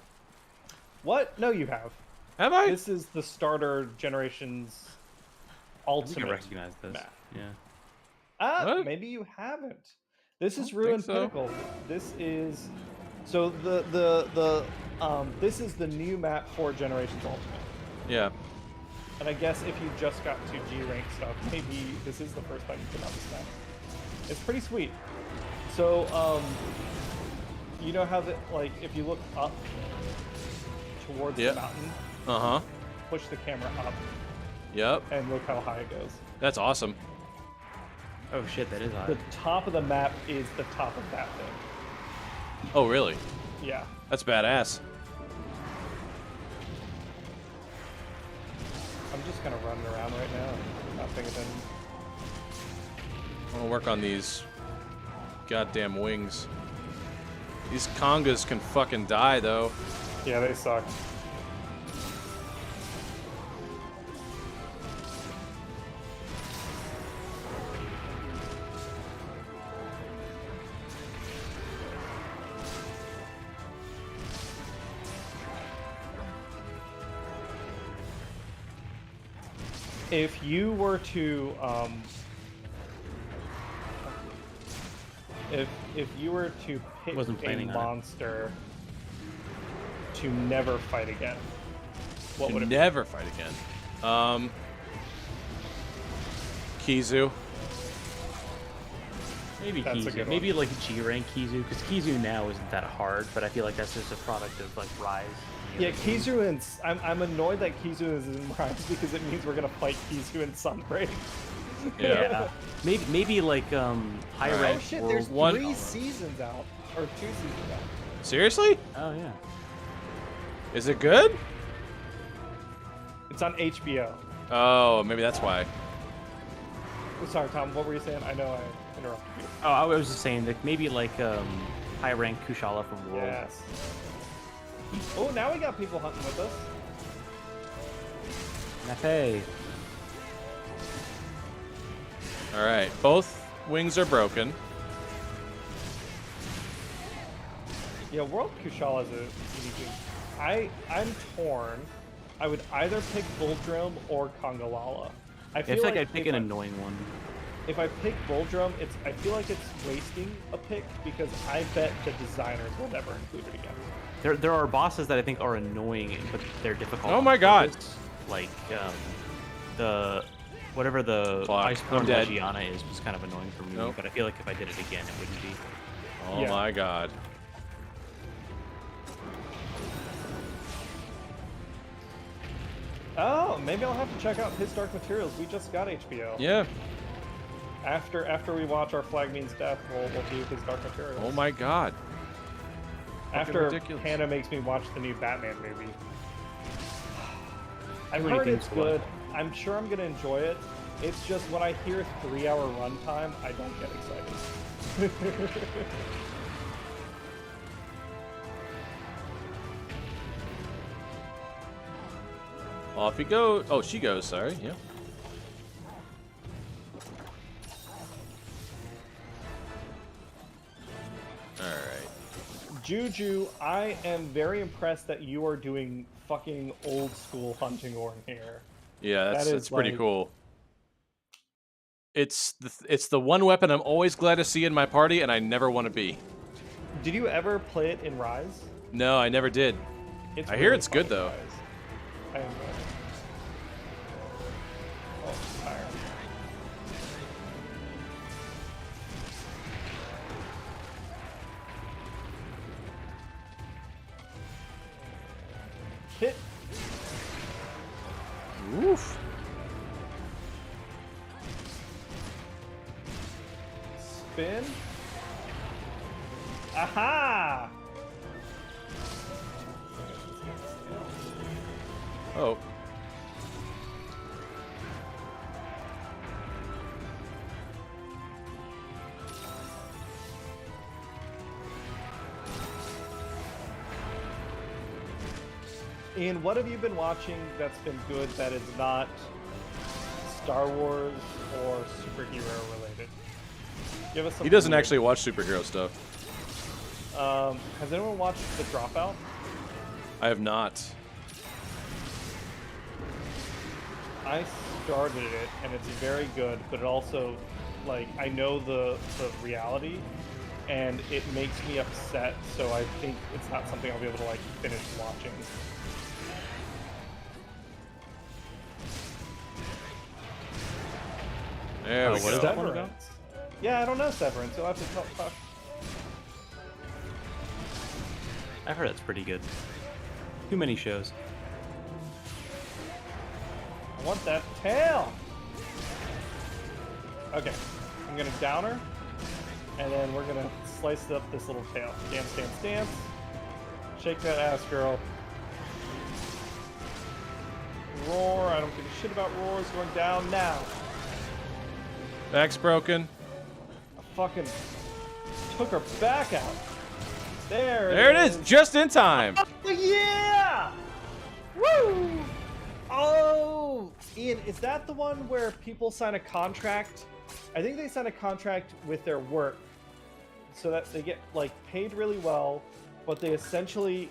What? No, you have. Have I? This is the starter generation's I think ultimate I recognize this. map. Yeah. What? Maybe you haven't. This is don't Ruined think so. Pinnacle. This is so this is the new map for Generations Ultimate. Yeah. And I guess if you just got to G rank stuff, maybe this is the first time you put out this map. It's pretty sweet. So you know how like if you look up towards the mountain, Uh-huh. push the camera up, Yep. and look how high it goes. That's awesome. Oh shit, that is The odd. top of the map is the top of that thing. Oh, really? Yeah. That's badass. I'm just kind of running around right now, not paying attention. I want to work on these goddamn wings. These congas can fucking die, though. Yeah, they suck. If you were to if you were to pick Wasn't a planning on it. monster to never fight again, what would it be? Never fight again. Kizu. Maybe That's a Kizu. good one. Maybe like G rank Kizu, because Kizu now isn't that hard, but I feel like that's just a product of like Rise. Yeah, Kizu and I'm annoyed that Kizu is in Rise because it means we're gonna fight Kizu in Sunbreak. Yeah. Maybe like high Alright. rank Oh shit, world. there's One- 3 seasons out. Or 2 seasons out. Seriously? Oh yeah. Is it good? It's on HBO. Oh, maybe that's why. Oh, sorry, Tom, what were you saying? I know I interrupted you. Oh, I was just saying that maybe like high rank Kushala from World. Yes. Oh, now we got people hunting with us. Nafe. All right. Both wings are broken. Yeah, World Kushala is a unique game. I'm torn. I would either pick Buldrum or Kongalala. I feel like I'd pick if an I- annoying one. If I pick Buldrum, I feel like it's wasting a pick because I bet the designers will never include it again. There are bosses that I think are annoying, but they're difficult. Oh on my God. purpose. Like the whatever the Fuck, Iceborne I'm dead. Legiana is was kind of annoying for me. Nope. But I feel like if I did it again, it wouldn't be. Oh Yeah. my god. Oh, maybe I'll have to check out his Dark Materials. We just got HBO. Yeah. After we watch our Flag Means Death, we'll do his Dark Materials. Oh my god. After ridiculous. Hannah makes me watch the new Batman movie. I've Too many heard things it's to good. watch. I'm sure I'm gonna enjoy it. It's just when I hear 3-hour runtime, I don't get excited. Off he goes. Oh, she goes. Sorry. Yeah. All right. Juju, I am very impressed that you are doing fucking old school hunting horn here. Yeah, That is, that's pretty like- cool. It's the one weapon I'm always glad to see in my party, and I never want to be. Did you ever play it in Rise? No, I never did. It's I hear really it's good, fun in though. Rise. I enjoy it. Oh, fire. Hit. Oof. Spin. Aha! Oh. Ian, what have you been watching that's been good that is not Star Wars or superhero related? Give us some. He doesn't actually watch superhero stuff. Has anyone watched The Dropout? I have not. I started it and it's very good, but it also, like, I know the reality, and it makes me upset. So I think it's not something I'll be able to like finish watching. There we what is go. that one about? Severance. Yeah, I don't know Severance. You'll have to talk. I've heard it's pretty good. Too many shows. I want that tail. Okay, I'm gonna down her, and then we're gonna slice up this little tail. Dance, dance, dance. Shake that ass, girl. Roar. I don't give a shit about roars. Going down now. Back's broken. I fucking took her back out. There it is, just in time. Oh, yeah! Woo! Oh, Ian, is that the one where people sign a contract? I think they sign a contract with their work so that they get like paid really well, but they essentially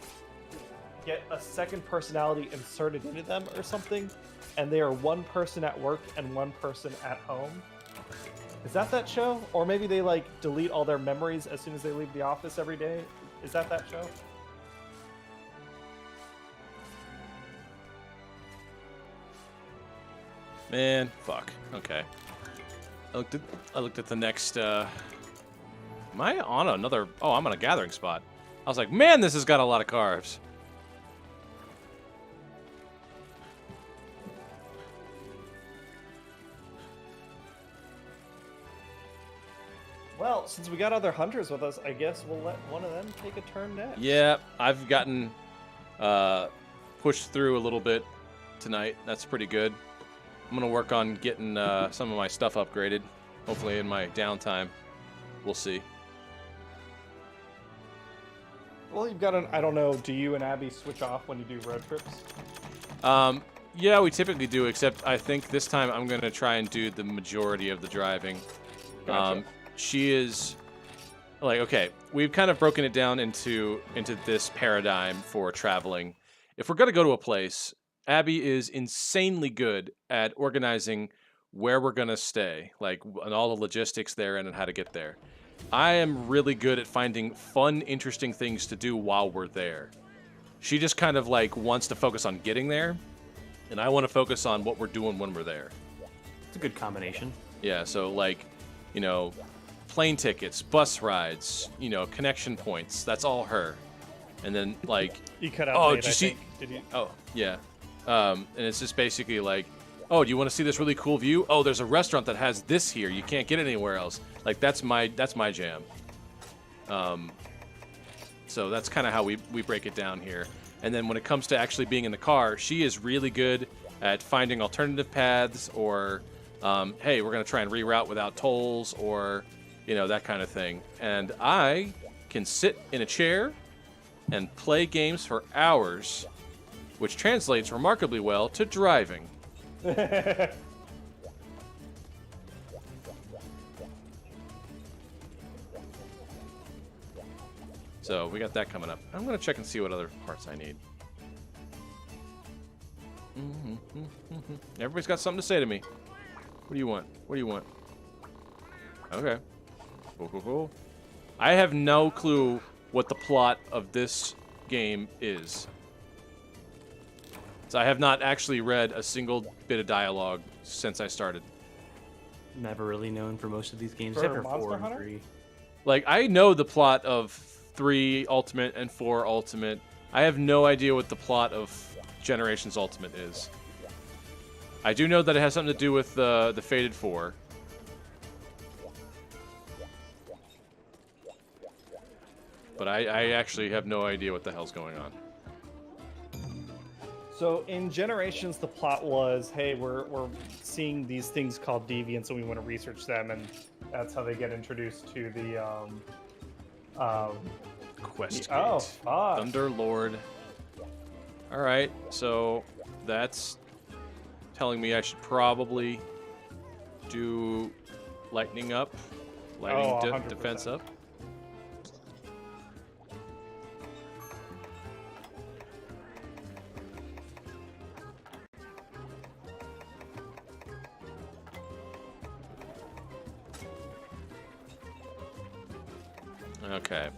get a second personality inserted into them or something, and they are one person at work and one person at home. Is that show? Or maybe they like delete all their memories as soon as they leave the office every day? Is that show? Man, fuck. Okay. I looked at the next. Am I on another? Oh, I'm on a gathering spot. I was like, man, this has got a lot of carbs. Well, since we got other hunters with us, I guess we'll let one of them take a turn next. Yeah, I've gotten pushed through a little bit tonight. That's pretty good. I'm gonna work on getting some of my stuff upgraded. Hopefully in my downtime. We'll see. Well, you've got an, I don't know, do you and Abby switch off when you do road trips? Yeah, we typically do, except I think this time I'm gonna try and do the majority of the driving. Gotcha. She is like, okay, we've kind of broken it down into this paradigm for traveling. If we're gonna go to a place, Abby is insanely good at organizing where we're gonna stay, like, and all the logistics there and how to get there. I am really good at finding fun, interesting things to do while we're there. She just kind of like wants to focus on getting there, and I want to focus on what we're doing when we're there. It's a good combination. Yeah, so like, you know, plane tickets, bus rides, you know, connection points, that's all her. And then like, You cut out oh, Nate, did you I see? think. Did you? Oh, yeah. And it's just basically like, oh, do you want to see this really cool view? Oh, there's a restaurant that has this here. You can't get it anywhere else. Like that's my jam. So that's kind of how we break it down here. And then when it comes to actually being in the car, she is really good at finding alternative paths, or hey, we're gonna try and reroute without tolls, or you know, that kind of thing. And I can sit in a chair and play games for hours, which translates remarkably well to driving. So we got that coming up. I'm gonna check and see what other parts I need. Everybody's got something to say to me. What do you want? What do you want? Okay. Cool. I have no clue what the plot of this game is. So I have not actually read a single bit of dialogue since I started. Never really known for most of these games, For except for Monster 4 and Hunter? 3. Like, I know the plot of 3 Ultimate and 4 Ultimate. I have no idea what the plot of Generations Ultimate is. I do know that it has something to do with the Fated 4. But I actually have no idea what the hell's going on. So in Generations, the plot was, hey, we're seeing these things called deviants, and we want to research them, and that's how they get introduced to the Quest oh, Gate. fuck. Thunder Lord. Alright, so that's telling me I should probably do lightning up. Lightning 100%. defense up. Okay.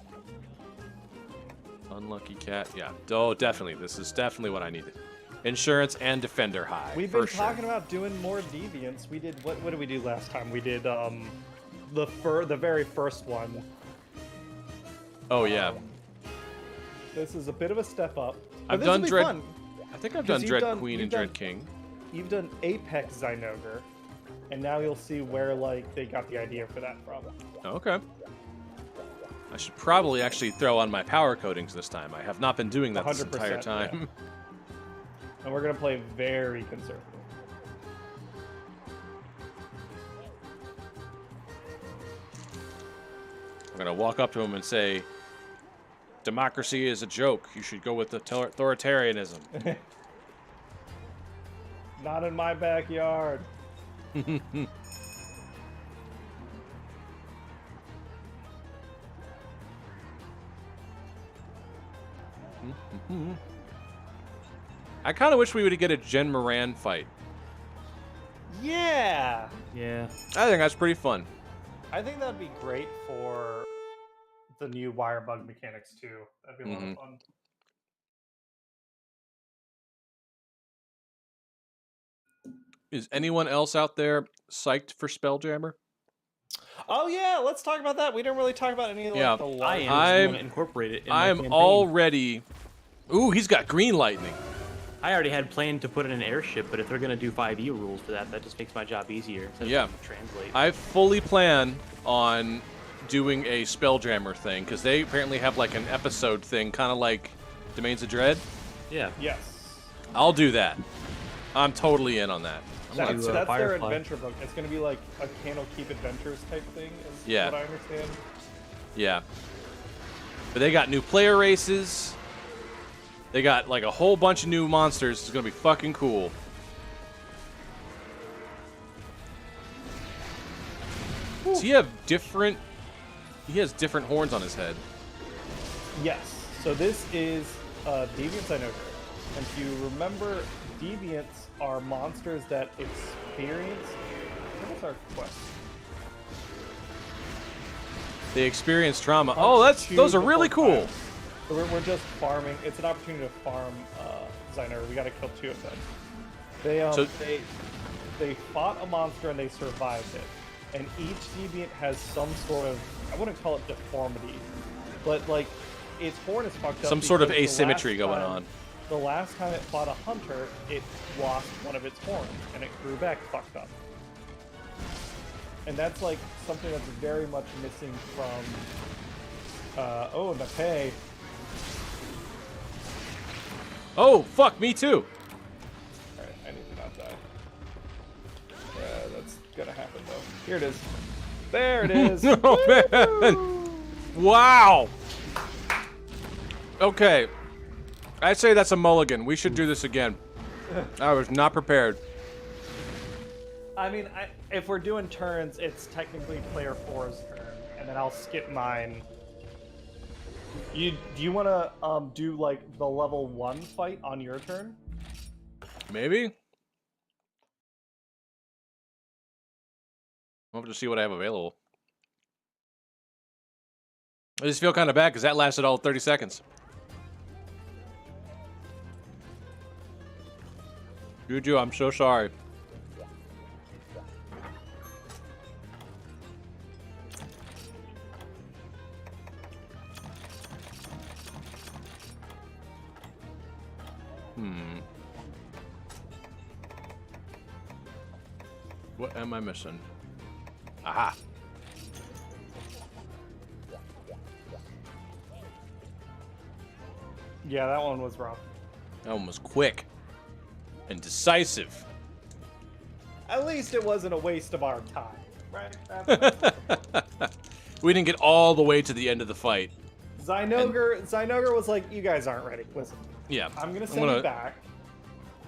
Unlucky cat. Yeah. Oh, definitely. This is definitely what I needed. Insurance and defender high. We've for been sure. talking about doing more deviants. We did what did we do last time? We did the very first one. Oh yeah. This is a bit of a step up. but I've this'll done be Dread. fun. I think I've 'Cause done you've Dread Queen and you've Dread done- King. You've done Apex Zynoger, and now you'll see where like they got the idea for that from. Oh, okay. I should probably actually throw on my power coatings this time. I have not been doing that this 100%, entire yeah. time. And we're gonna play very conservative. I'm gonna walk up to him and say, "Democracy is a joke. You should go with authoritarianism." Not in my backyard. I kind of wish we would get a Jen Moran fight. Yeah, Yeah. I think that's pretty fun. I think that'd be great for the new wire bug mechanics too. That'd be a lot of fun. Is anyone else out there psyched for Spelljammer? Oh yeah, let's talk about that. We didn't really talk about any of Yeah, the I large. am. I'm- going to incorporate it in my I'm campaign. already. Ooh, he's got green lightning. I already had planned to put in an airship, but if they're going to do 5e rules for that, that just makes my job easier. instead of Yeah. having to translate. I fully plan on doing a Spelljammer thing because they apparently have like an episode thing, kind of like Domains of Dread. Yeah. Yes, I'll do that. I'm totally in on that. that's, do, that's their Firefly. adventure book. It's gonna be like a Candlekeep Adventures type thing. Is Yeah. what I understand. Yeah. But they got new player races. They got like a whole bunch of new monsters. It's gonna be fucking cool. Does he have different? He has different horns on his head. Yes. So this is Deviants I know. And if you remember, Deviants are monsters that experience. What is our quest? They experience trauma. Punch Oh, that's two those are to really four cool. times. So we're just farming. It's an opportunity to farm Zyner. We got to kill 2 of them. They So- they fought a monster and they survived it. And each deviant has some sort of, I wouldn't call it deformity, but like its horn is fucked up. Some sort of because the asymmetry last going time- on. The last time it fought a hunter, it lost one of its horns and it grew back fucked up. And that's like something that's very much missing from Nape. Oh, fuck, me too. Alright, I need to not die. Yeah, that's gonna happen though. Here it is. There it is. Oh, man. Wow. Okay. I'd say that's a mulligan. We should do this again. I was not prepared. I mean, if we're doing turns, it's technically player 4's turn, and then I'll skip mine. Do you want to do like the level 1 fight on your turn? Maybe? I'll have to see what I have available. I just feel kind of bad because that lasted all 30 seconds. Juju, I'm so sorry. What am I missing? Aha. Yeah, that one was wrong. That one was quick and decisive. At least it wasn't a waste of our time, right? We didn't get all the way to the end of the fight. Zynoger was like, "You guys aren't ready. Listen, Yeah. I'm gonna send you back."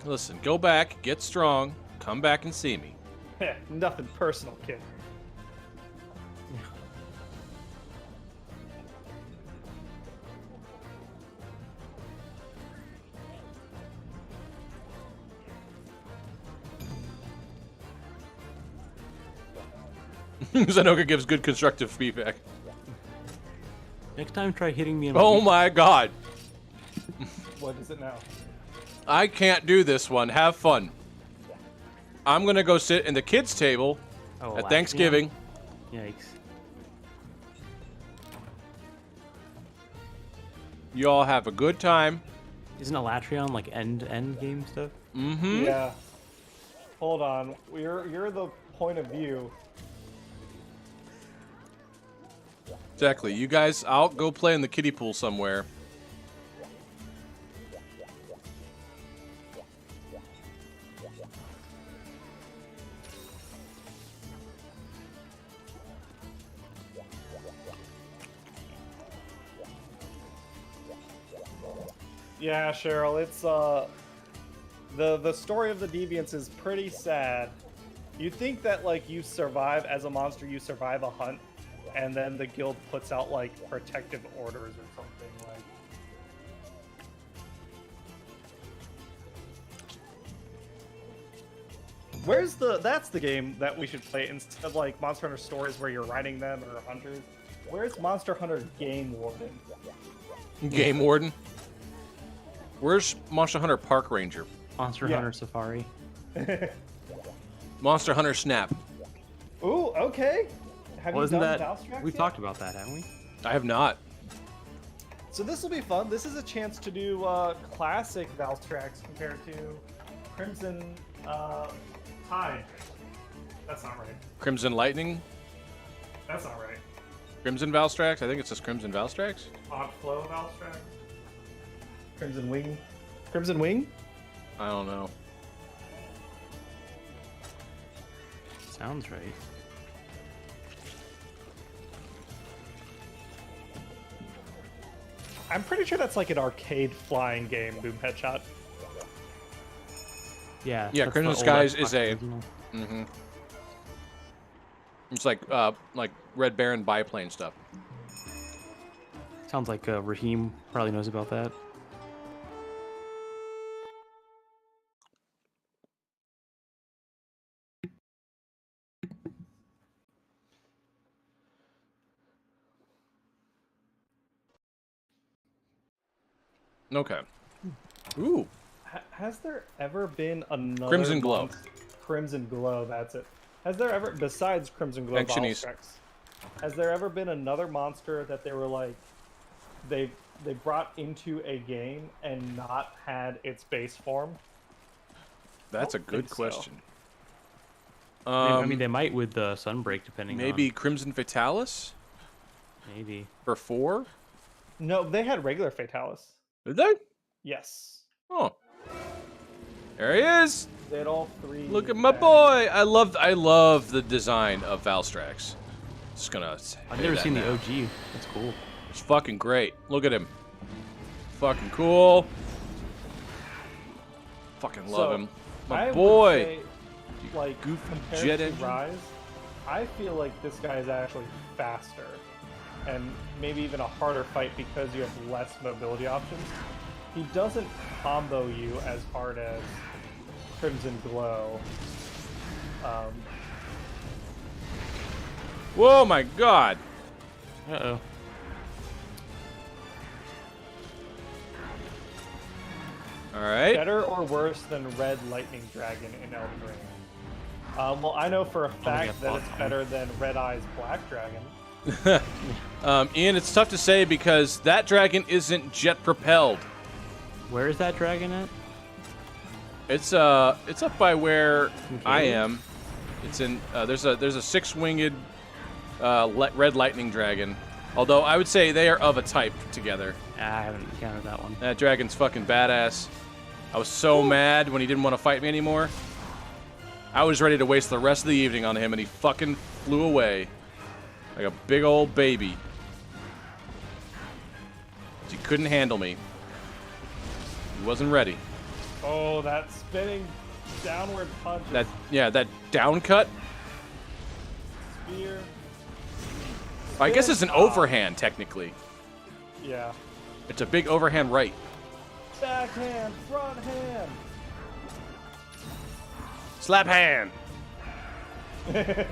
Listen, go back, get strong, come back and see me. Nothing personal, kid. Zanoka gives good constructive feedback. Next time, try hitting me in Oh my god. What is it now? I can't do this one. Have fun. I'm gonna go sit in the kids' table at Thanksgiving. Yikes. You all have a good time. Isn't Elatrion like end game stuff? Mm-hmm. Yeah. Hold on. You're the point of view. Exactly. You guys, I'll go play in the kiddie pool somewhere. Yeah, Cheryl, it's the story of the Deviants is pretty sad. You'd think that like you survive as a monster, you survive a hunt, and then the guild puts out like protective orders or something like. That's the game that we should play instead of like Monster Hunter Stories where you're riding them or hunters. Where's Monster Hunter Game Warden? Game Warden? Where's Monster Hunter Park Ranger? Monster Hunter Safari. Monster Hunter Snap. Ooh, okay. Have you done that? Valstrax We've yet? talked about that, haven't we? I have not. So this will be fun. This is a chance to do classic Valstrax compared to Crimson Tide. That's not right. Crimson Lightning? That's not right. Crimson Valstrax? I think it's just Crimson Valstrax. Hot Flow Valstrax. Crimson Wing. Crimson Wing? I don't know. Sounds right. I'm pretty sure that's like an arcade flying game, Boom Headshot. Yeah. Yeah, that's Crimson the old Skies Xbox is a. original. Mm-hmm. It's like Red Baron biplane stuff. Sounds like Raheem probably knows about that. Okay. Ooh. Has there ever been another Crimson Glow. Crimson Glow, that's it. Has there ever, besides Crimson Glow Functionese. Valstrax, has there ever been another monster that they were like, they brought into a game and not had its base form? That's a don't good think so. question. I mean, they might with the Sunbreak, depending Maybe Crimson Fatalis on... Maybe. for 4? No, they had regular Fatalis. Did they? Yes. Oh. There he is. They had all three. Look at my boy. I love the design of Valstrax. Just gonna. I've never seen the OG. That's cool. It's fucking great. Look at him. Fucking cool. Fucking love him. My I boy. would say, like goofy compared jet to engine. Rise, I feel like this guy is actually faster, and maybe even a harder fight because you have less mobility options. He doesn't combo you as hard as Crimson Glow. Whoa, my God. Uh-oh. All right. Better or worse than Red Lightning Dragon in Elden Ring? Well, I know for a fact that it's better than Red Eyes Black Dragon. Ian, it's tough to say because that dragon isn't jet propelled. Where is that dragon at? It's up by where I am. It's in there's a six-winged red lightning dragon. Although I would say they are of a type together. I haven't encountered that one. That dragon's fucking badass. I was so mad when he didn't want to fight me anymore. I was ready to waste the rest of the evening on him, and he fucking flew away like a big old baby. He couldn't handle me. He wasn't ready. Oh, that spinning downward punch. That down cut. Spear. I guess it's an overhand technically. Yeah. It's a big overhand right. Backhand, front hand. Slap hand. It's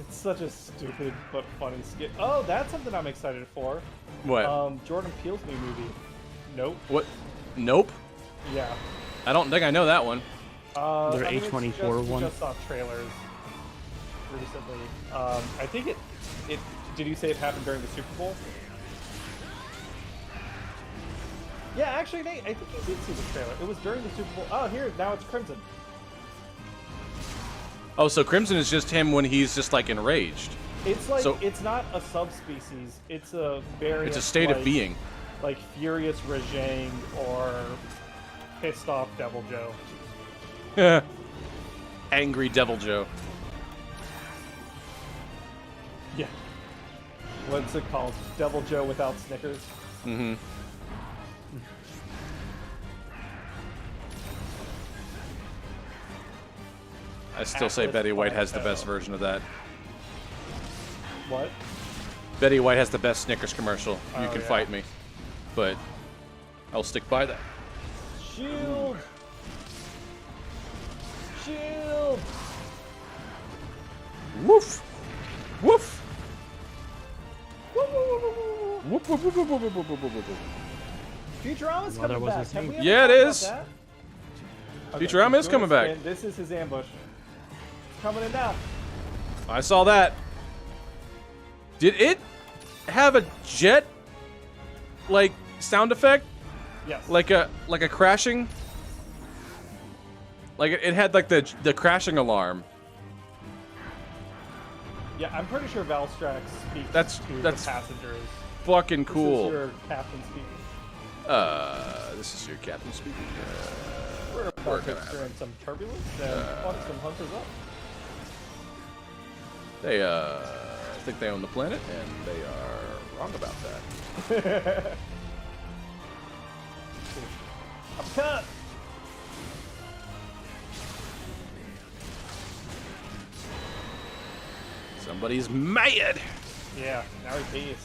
such a stupid but funny skit. Oh, that's something I'm excited for. What? Jordan Peele's new movie. Nope. What? Nope. Yeah. I don't think I know that one. Their I mean, A24 one? We just saw trailers recently. I think it. Did you say it happened during the Super Bowl? Yeah, actually, Nate, I think you did see the trailer. It was during the Super Bowl. Oh, here, now it's Crimson. Oh, so Crimson is just him when he's just like enraged. It's like it's not a subspecies. It's a variant. It's a state of being. Like Furious Rajang or Pissed Off Devil Joe. Angry Devil Joe. Yeah. What's it called? Devil Joe without Snickers. Mm-hmm. I still say Atlas Betty White has the Plateau. best version of that. What? Betty White has the best Snickers commercial. You Oh, can yeah. fight me, but I'll stick by that. Shield! Shield! Woof! Woof! Woo, woo, woo, woo, woo. Woof! Woof! Woof! Woof! Woof! Woof! Woof! Woof! Woof! Futurama's Well, there coming was back. his Have we name. ever Yeah, it talked about is. that? Futurama is he's coming doing back. spin. This is his ambush. It's coming in now. I saw that. Did it have a jet like sound effect? Yes. Like a crashing? Like it had like the crashing alarm. Yeah, I'm pretty sure Valstrax speaks That's to the passengers. fucking cool. This is your captain speaking. This is your captain speaking. We're about to gonna experience some turbulence and fuck some hunters up. They think they own the planet, and they are wrong about that. I'm cut! Somebody's mad. Yeah, now he pays.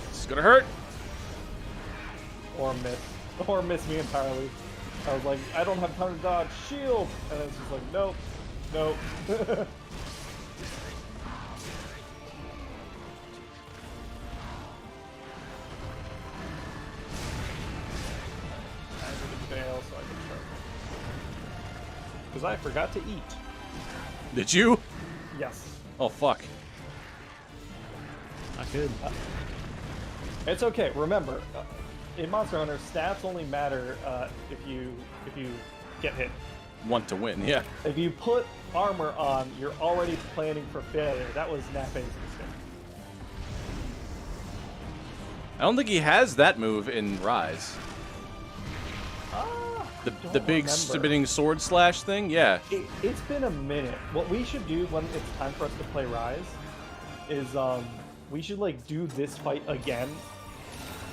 This is gonna hurt. Or miss. Or miss me entirely. I was like, I don't have time to dodge. Shield! And then it's just like, nope. Nope. I didn't fail, so I can try. Because I forgot to eat. Did you? Yes. Oh fuck. Not good. It's okay. Remember, in Monster Hunter, stats only matter if you get hit. Want to win? Yeah. If you put armor on, you're already planning for failure. That was Nape's mistake. I don't think he has that move in Rise. The big spinning sword slash thing. Yeah. It's been a minute. What we should do when it's time for us to play Rise is we should like do this fight again,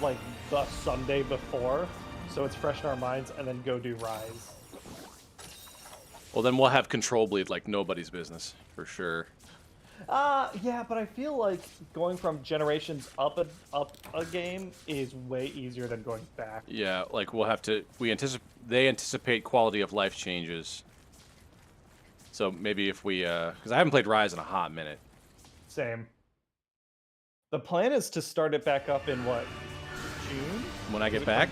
like the Sunday before, so it's fresh in our minds, and then go do Rise. Well, then we'll have control bleed like nobody's business for sure. Yeah, but I feel like going from generations up a game is way easier than going back. Yeah, like we'll have to. They anticipate quality of life changes. So maybe if we, because I haven't played Rise in a hot minute. Same. The plan is to start it back up in what, June? When I get back?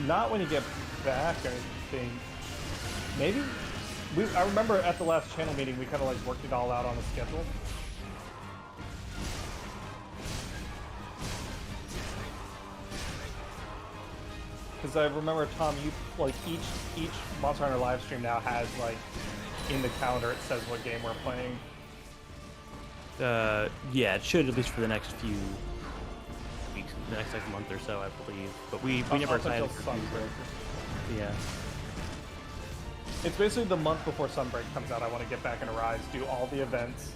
Not when you get back, I think. Maybe? I remember at the last channel meeting, we kind of like worked it all out on the schedule. Because I remember, Tom, you like each Monster Hunter live stream now has like in the calendar it says what game we're playing. Yeah, it should at least for the next few weeks, the next like month or so, I believe. But we never decided for Sunbreak. Yeah. It's basically the month before Sunbreak comes out. I want to get back into Rise, do all the events,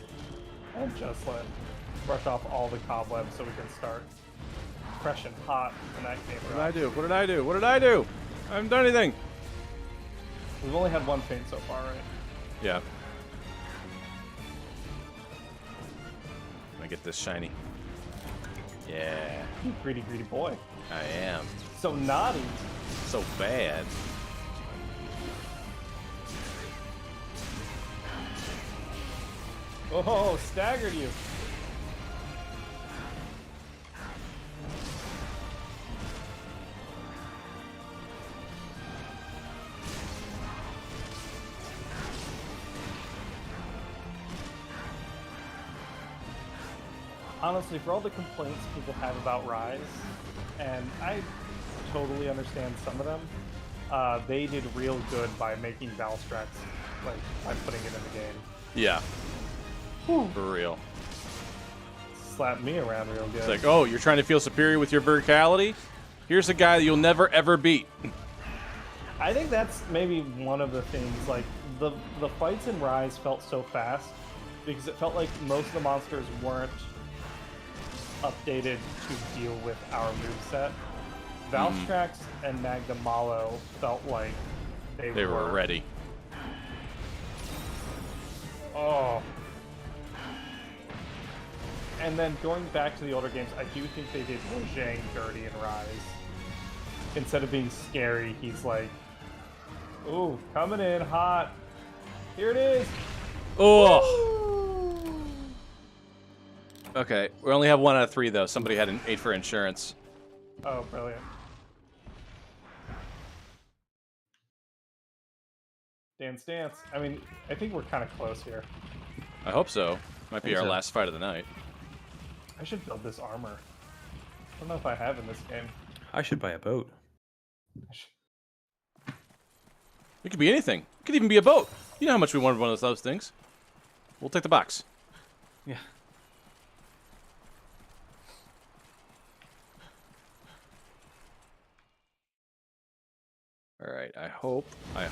and just brush off all the cobwebs so we can start fresh and hot in that game. What did I do? What did I do? What did I do? I haven't done anything. We've only had one feint so far, right? Yeah. Let me get this shiny. Yeah. You greedy, greedy boy. I am. So naughty. So bad. Oh, staggered you. Honestly, for all the complaints people have about Rise, and I totally understand some of them, they did real good by making Valstrax, like, by putting it in the game. Yeah. Whew. For real. Slapped me around real good. It's like, oh, you're trying to feel superior with your verticality? Here's a guy that you'll never, ever beat. I think that's maybe one of the things, like, the fights in Rise felt so fast, because it felt like most of the monsters weren't updated to deal with our moveset. Valstrax and Magnamalo felt like they were ready. Oh. And then going back to the older games, I do think they did Zhang dirty in Rise. Instead of being scary, he's like, ooh, coming in hot. Here it is. Oh. Okay, we only have 1 out of 3 though. Somebody had an 8 for insurance. Oh, brilliant. Dance. I mean, I think we're kind of close here. I hope so. Might be our so. last fight of the night. I should build this armor. I don't know if I have in this game. I should buy a boat. It could be anything. It could even be a boat. You know how much we wanted one of those things. We'll take the box. Yeah. Alright, I hope I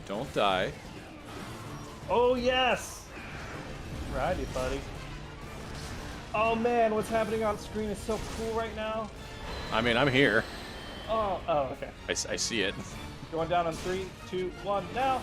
don't die. Oh, yes! Righty, buddy. Oh, man, what's happening on screen is so cool right now. I mean, I'm here. Oh, okay. I see it. Going down on 3, 2, 1, now!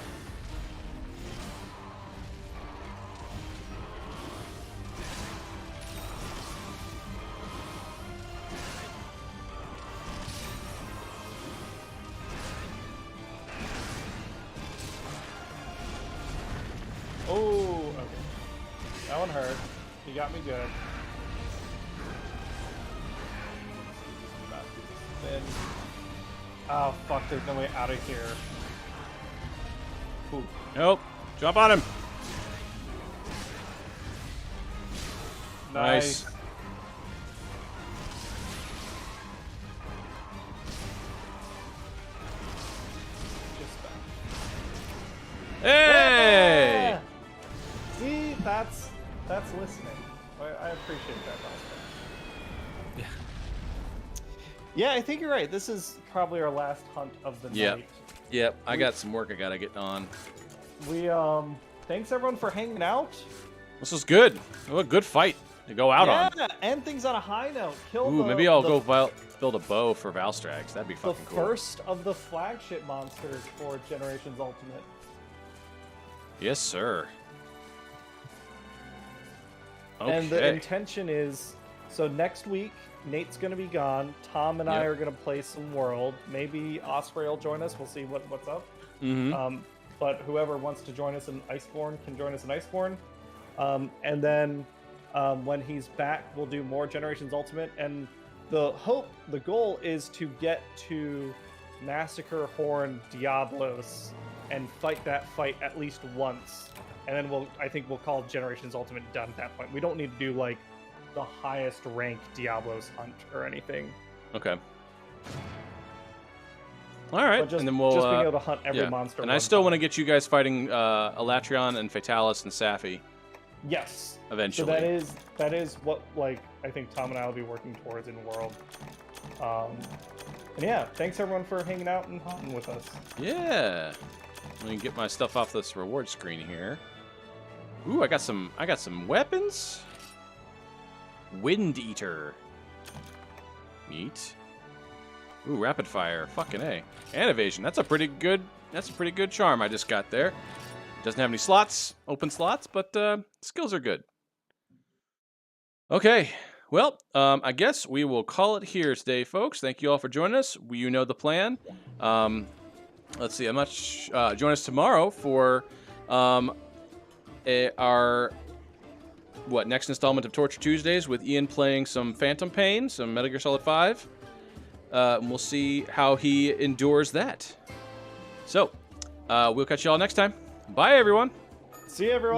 Oh, okay. That one hurt. He got me good. Oh, fuck, there's no way out of here. Ooh. Nope. Jump on him. Nice. Hey! Yeah! See, that's listening. I appreciate that, Oscar. Yeah. Yeah, I think you're right. This is probably our last hunt of the night. Yep. I got some work I gotta get on. We thanks everyone for hanging out. This was good. What a good fight to go out on. Yeah, end things on a high note. Maybe I'll go build a bow for Valstrax. That'd be the fucking cool. first of the flagship monsters for Generations Ultimate. Yes, sir. Okay. And the intention is, so next week, Nate's going to be gone. Tom and I are going to play some World. Maybe Osprey will join us. We'll see what's up. Mm-hmm. but whoever wants to join us in Iceborne can join us in Iceborne. And then when he's back, we'll do more Generations Ultimate. And the goal is to get to Massacre Horn Diablos and fight that fight at least once. And then I think we'll call Generations Ultimate done at that point. We don't need to do like the highest rank Diablos hunt or anything. Okay. All right, Just, and then we'll just being able to hunt every yeah. monster. And I still want to get you guys fighting Elatrion and Fatalis and Safi. Yes. Eventually. So that is what like I think Tom and I will be working towards in World. And yeah, thanks everyone for hanging out and hunting with us. Yeah. Let me get my stuff off this reward screen here. Ooh, I got some weapons. Wind Eater. Neat. Ooh, rapid fire. Fucking A. And evasion. That's a pretty good charm I just got there. Doesn't have any slots, open slots, but skills are good. Okay. Well, I guess we will call it here today, folks. Thank you all for joining us. You know the plan. Let's see. Join us tomorrow for our next installment of Torture Tuesdays with Ian playing some Phantom Pain, some Metal Gear Solid 5. And we'll see how he endures that. So, we'll catch you all next time. Bye, everyone. See you, everyone.